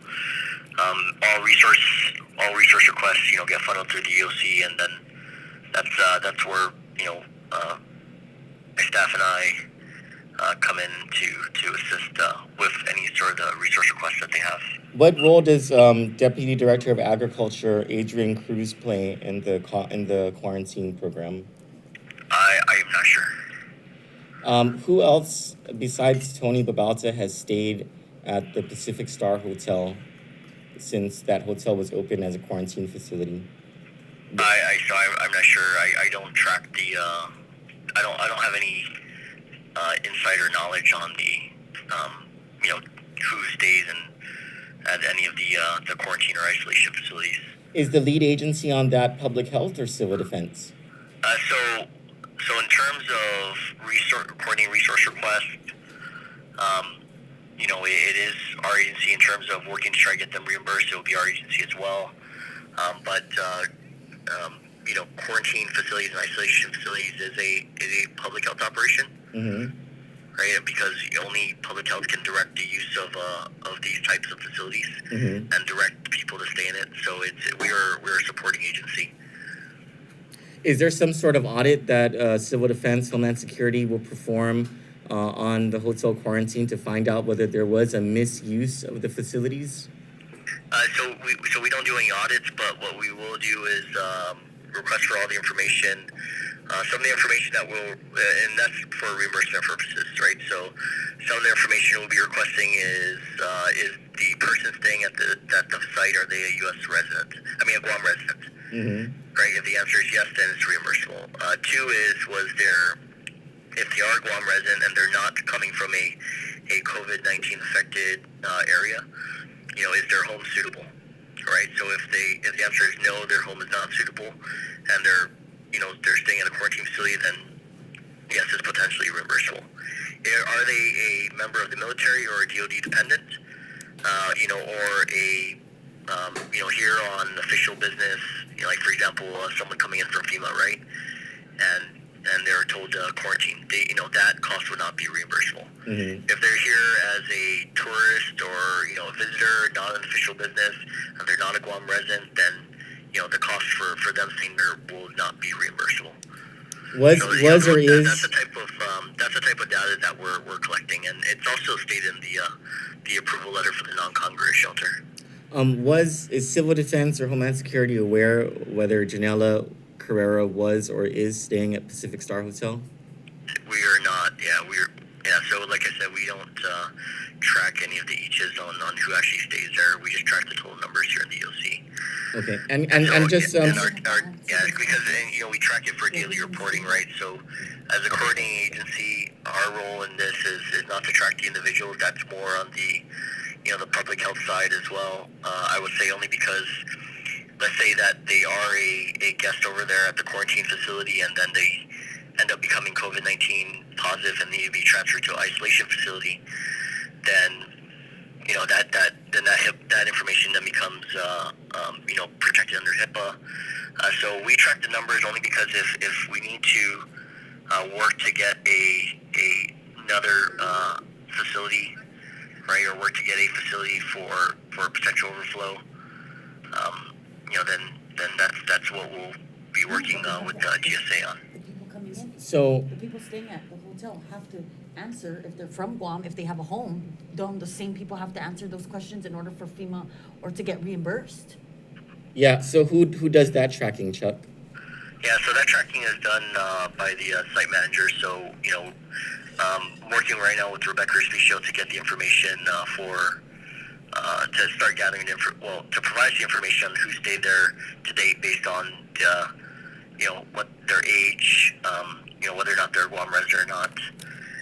All resource requests, get funneled through the EOC, and then that's where, my staff and I come in to assist with any sort of resource requests that they have. What role does Deputy Director of Agriculture Adrian Cruz play in the quarantine program? I'm not sure. Who else besides Tony Babalta has stayed at the Pacific Star Hotel since that hotel was open as a quarantine facility? I'm not sure. I don't track the. I don't have any insider knowledge on the who stays at any of the quarantine or isolation facilities. Is the lead agency on that public health or civil defense? So in terms of coordinating resource requests, it is our agency in terms of working to try to get them reimbursed. It will be our agency as well. But quarantine facilities and isolation facilities is a public health operation, right? Because only public health can direct the use of these types of facilities and direct people to stay in it. So we're a supporting agency. Is there some sort of audit that Civil Defense, Homeland Security will perform on the hotel quarantine to find out whether there was a misuse of the facilities? So we don't do any audits, but what we will do is request for all the information. Some of the information that will, and that's for reimbursement purposes, right? So some of the information we'll be requesting is the person staying at the site, are they a U.S. resident? A Guam resident. Right? If the answer is yes, then it's reimbursable. Two is, if they are a Guam resident and they're not coming from a COVID-19 affected area, is their home suitable? Right? So if the answer is no, their home is not suitable, and they're staying in a quarantine facility, then yes, it's potentially reimbursable. Are they a member of the military or a DoD dependent? Or a here on official business, like for example, someone coming in from FEMA, right? And they're told to quarantine. That cost would not be reimbursable. If they're here as a tourist or a visitor, not an official business, and they're not a Guam resident, then the cost for them staying there will not be reimbursable. That's the type of data that we're collecting, and it's also stated in the approval letter for the non-congregate shelter. Is Civil Defense or Homeland Security aware whether Janela Carrera was or is staying at Pacific Star Hotel? We are not. So like I said, we don't track any of the eaches on who actually stays there. We just track the total numbers here in the EOC. Okay, because we track it for daily reporting, right? So as a coordinating agency, our role in this is not to track the individuals. That's more on the the public health side as well. I would say only because, let's say that they are a guest over there at the quarantine facility, and then they end up becoming COVID-19 positive and need to be transferred to an isolation facility, then that information then becomes protected under HIPAA. So we track the numbers only because if we need to work to get another facility, right, or work to get a facility for potential overflow, then then that's what we'll be working with GSA on. The people coming in, So the people staying at the hotel have to answer if they're from Guam, if they have a home. Don't the same people have to answer those questions in order for FEMA or to get reimbursed? yeah, so who does that tracking, Chuck? Yeah, so that tracking is done by the site manager. So, working right now with Rebecca Respicio to get the information to start gathering to provide the information on who stayed there to date based on what their age, whether or not they're a Guam resident or not.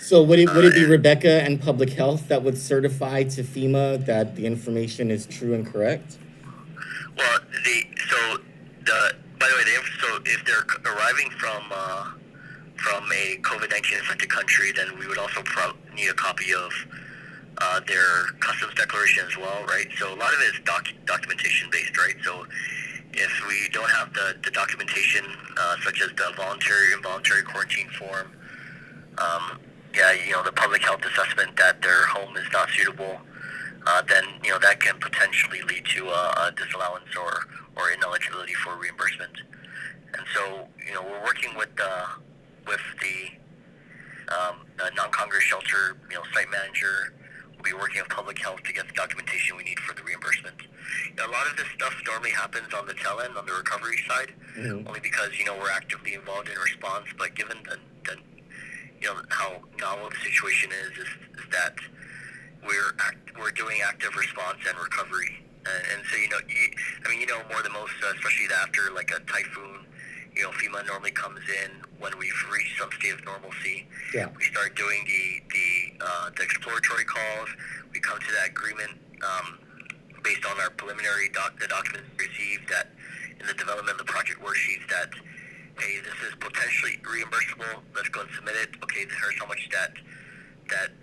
So would it be Rebecca and Public Health that would certify to FEMA that the information is true and correct? Well, by the way, if they're arriving from a COVID-19 infected country, then we would also need a copy of their customs declaration as well, right? So a lot of it is documentation based, right? So if we don't have the documentation, such as the voluntary and involuntary quarantine form, the public health assessment that their home is not suitable, then that can potentially lead to a disallowance or ineligibility for reimbursement. And so we're working with the non-Congress shelter site manager. We'll be working with public health to get the documentation we need for the reimbursement. A lot of this stuff normally happens on the tail end, on the recovery side, only because we're actively involved in response. But given the how novel the situation is that we're doing active response and recovery, and so more than most, especially after like a typhoon. FEMA normally comes in when we've reached some state of normalcy. Yeah. We start doing the exploratory calls. We come to that agreement based on our preliminary the documents received that in the development of the project worksheets that, hey, this is potentially reimbursable. Let's go and submit it. Okay, here's how much that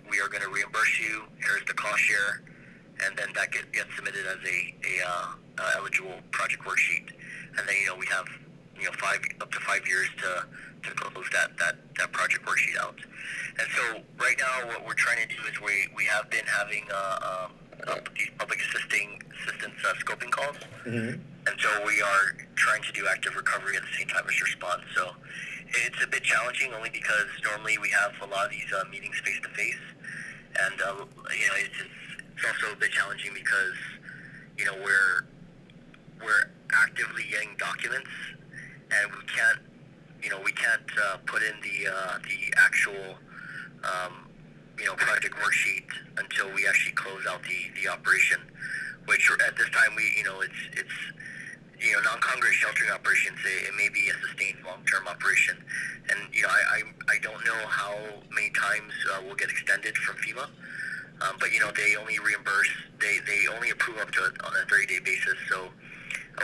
we are going to reimburse you. Here's the cost share, and then that gets submitted as a eligible project worksheet. And then we have up to 5 years to close that project worksheet out. And so right now what we're trying to do is we have been having these public assistance scoping calls. Mm-hmm. And so we are trying to do active recovery at the same time as response. So it's a bit challenging only because normally we have a lot of these meetings face to face, and it's also a bit challenging because we're actively getting documents, and we can't put in the actual project worksheet until we actually close out the operation, which at this time it's non-Congress sheltering operations. It may be a sustained long-term operation, and I don't know how many times we'll get extended from FEMA, but they only reimburse, they only approve up to on a 30-day basis. So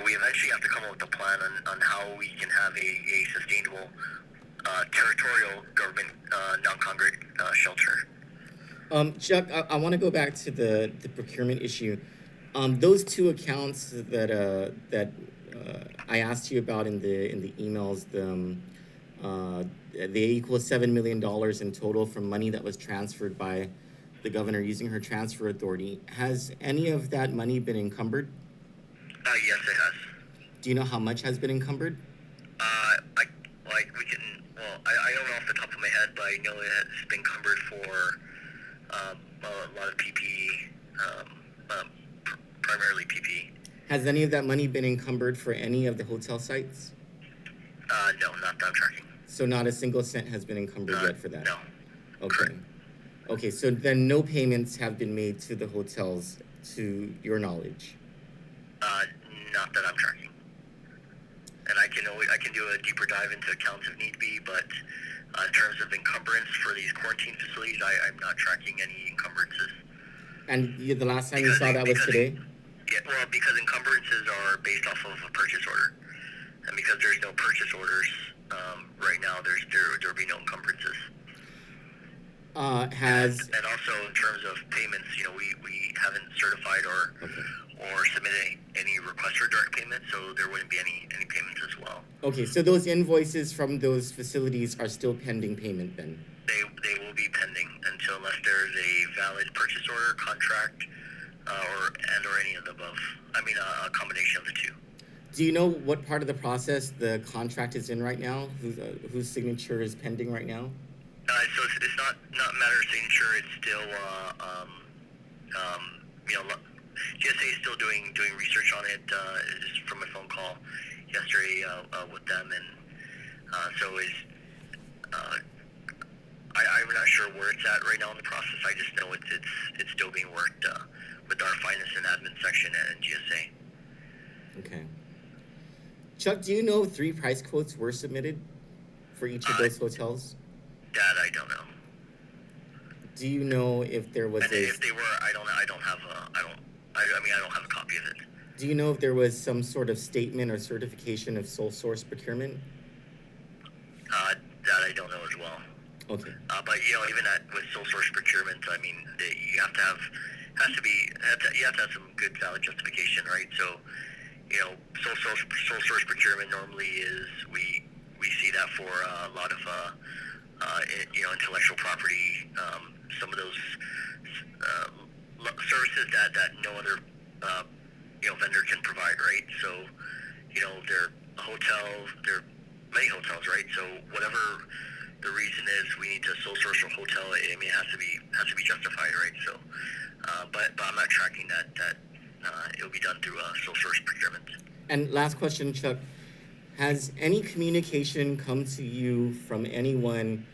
we eventually have to come up with a plan on how we can have a sustainable territorial government non-Congress shelter. Chuck, I want to go back to the procurement issue. Those two accounts that I asked you about in the emails, they equal $7 million in total from money that was transferred by the governor using her transfer authority. Has any of that money been encumbered? Yes, it has. Do you know how much has been encumbered? I don't know off the top of my head, but I know it's been encumbered for a lot of PPE, primarily PPE. Has any of that money been encumbered for any of the hotel sites? No, not that I'm tracking. So not a single cent has been encumbered yet for that? No. Okay. Correct. Okay, so then no payments have been made to the hotels, to your knowledge? Not that I'm tracking. And I can do a deeper dive into accounts if need be, but in terms of encumbrance for these quarantine facilities, I'm not tracking any encumbrances. And the last time you saw that was today? Yeah, well, because encumbrances are based off of a purchase order, and because there's no purchase orders right now, there'll be no encumbrances. And also in terms of payments, we haven't certified or submitted any request for direct payment, so there wouldn't be any payments as well. Okay, so those invoices from those facilities are still pending payment then? They will be pending unless there's a valid purchase order, contract, or any of the above. I mean, a combination of the two. Do you know what part of the process the contract is in right now? Whose signature is pending right now? So it's not a matter of signature. It's still, GSA is still doing research on it. Just from a phone call yesterday with them, and so is. I'm not sure where it's at right now in the process. I just know it's still being worked with our finance and admin section at GSA. Okay. Chuck, do you know 3 price quotes were submitted for each of those hotels? That I don't know. Do you know if there was If they were, I don't have a copy of it. Do you know if there was some sort of statement or certification of sole source procurement? That I don't know as well. Okay. But even with sole source procurement, I mean, you have to have some good valid justification, right? So, sole source procurement normally is we see that for a lot of intellectual property, some of those services that no other vendor can provide, right? So, there are many hotels, right? So whatever the reason is, we need to sole source a hotel. I mean, it has to be justified, right? So, but I'm not tracking that. It'll be done through sole source procurement. And last question, Chuck. Has any communication come to you from anyone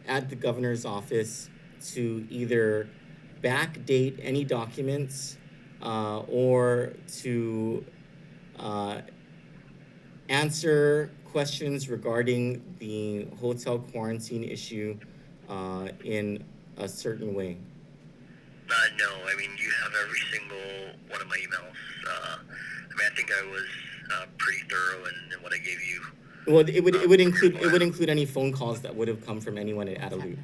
at the governor's office to either backdate any documents or to answer questions regarding the hotel quarantine issue in a certain way? No, I mean, you have every single one of my emails. I think I was pretty thorough in what I gave you. Well, it would include any phone calls that would have come from anyone at Adelude.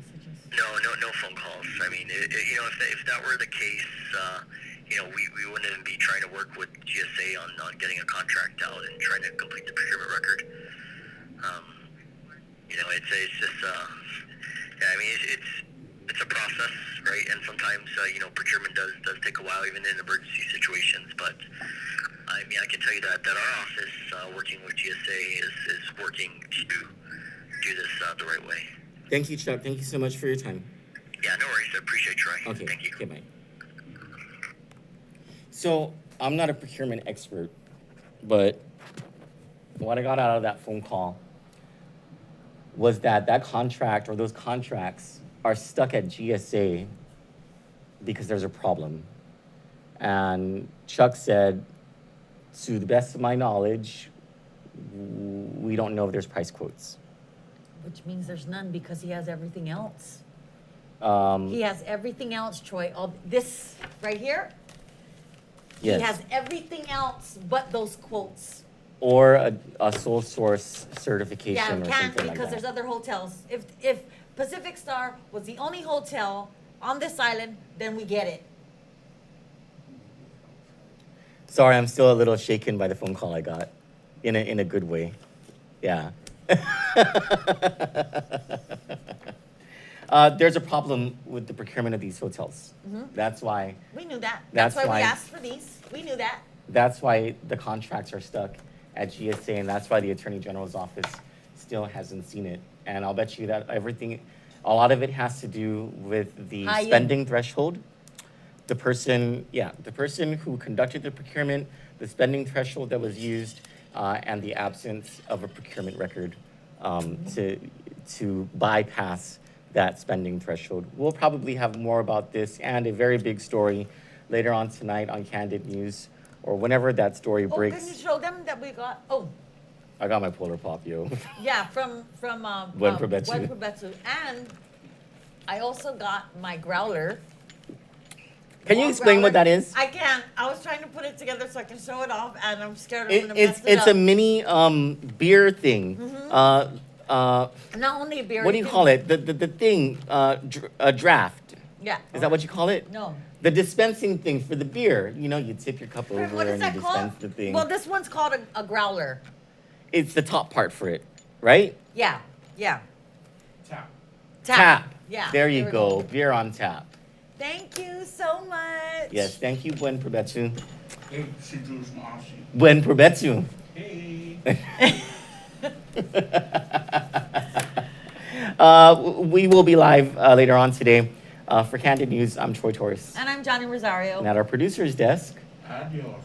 No phone calls. I mean, if that were the case, we wouldn't be trying to work with GSA on getting a contract out and trying to complete the procurement record. It's just, I mean, it's a process, right? And sometimes, procurement does take a while, even in emergency situations. But I mean, I can tell you that our office, working with GSA, is working to do this the right way. Thank you, Chuck. Thank you so much for your time. Yeah, no worries. I appreciate you, Troy. Okay. Thank you. Okay, bye. So I'm not a procurement expert, but what I got out of that phone call was that contract or those contracts are stuck at GSA because there's a problem. And Chuck said, to the best of my knowledge, we don't know if there's price quotes. Which means there's none because he has everything else. He has everything else, Troy. All this right here. Yes. He has everything else but those quotes. Or a sole source certification or can't something like because that. there's other hotels. If Pacific Star was the only hotel on this island, then we get it. Sorry, I'm still a little shaken by the phone call I got, in a good way. Yeah. There's a problem with the procurement of these hotels. Mm-hmm. That's why. We knew that. That's why we why- asked for these. We knew that. That's why the contracts are stuck at GSA, and that's why the Attorney General's office still hasn't seen it. And I'll bet you that a lot of it has to do with the High-end. spending threshold. The person who conducted the procurement, the spending threshold that was used, and the absence of a procurement record to bypass that spending threshold. We'll probably have more about this and a very big story later on tonight on Kandit News, or whenever that story breaks. Can you show them that we got? Oh, I got my Polar Pop, yo. yeah, from Buen provecho. Buen provecho. And I also got my growler. Can you explain what that is? I can. I was trying to put it together so I can show it off, and I'm scared I'm gonna mess it It's up. a mini beer thing. Mhm. Not only a beer. What do you call it? The thing, a draft. Yeah. Is that what you call it? No. The dispensing thing for the beer. You tip your cup over What is and that you called? dispense the thing. Well, this one's called a growler. It's the top part for it, right? Yeah. Tap. Yeah. There you we go. Beer on tap. Thank you so much. Yes, thank you, Buen provecho. Hey, Senator Boylan. Buen provecho. We will be live later on today. For Candid News, I'm Troy Torres. And I'm Johnny Rosario. And at our producer's desk, Adios.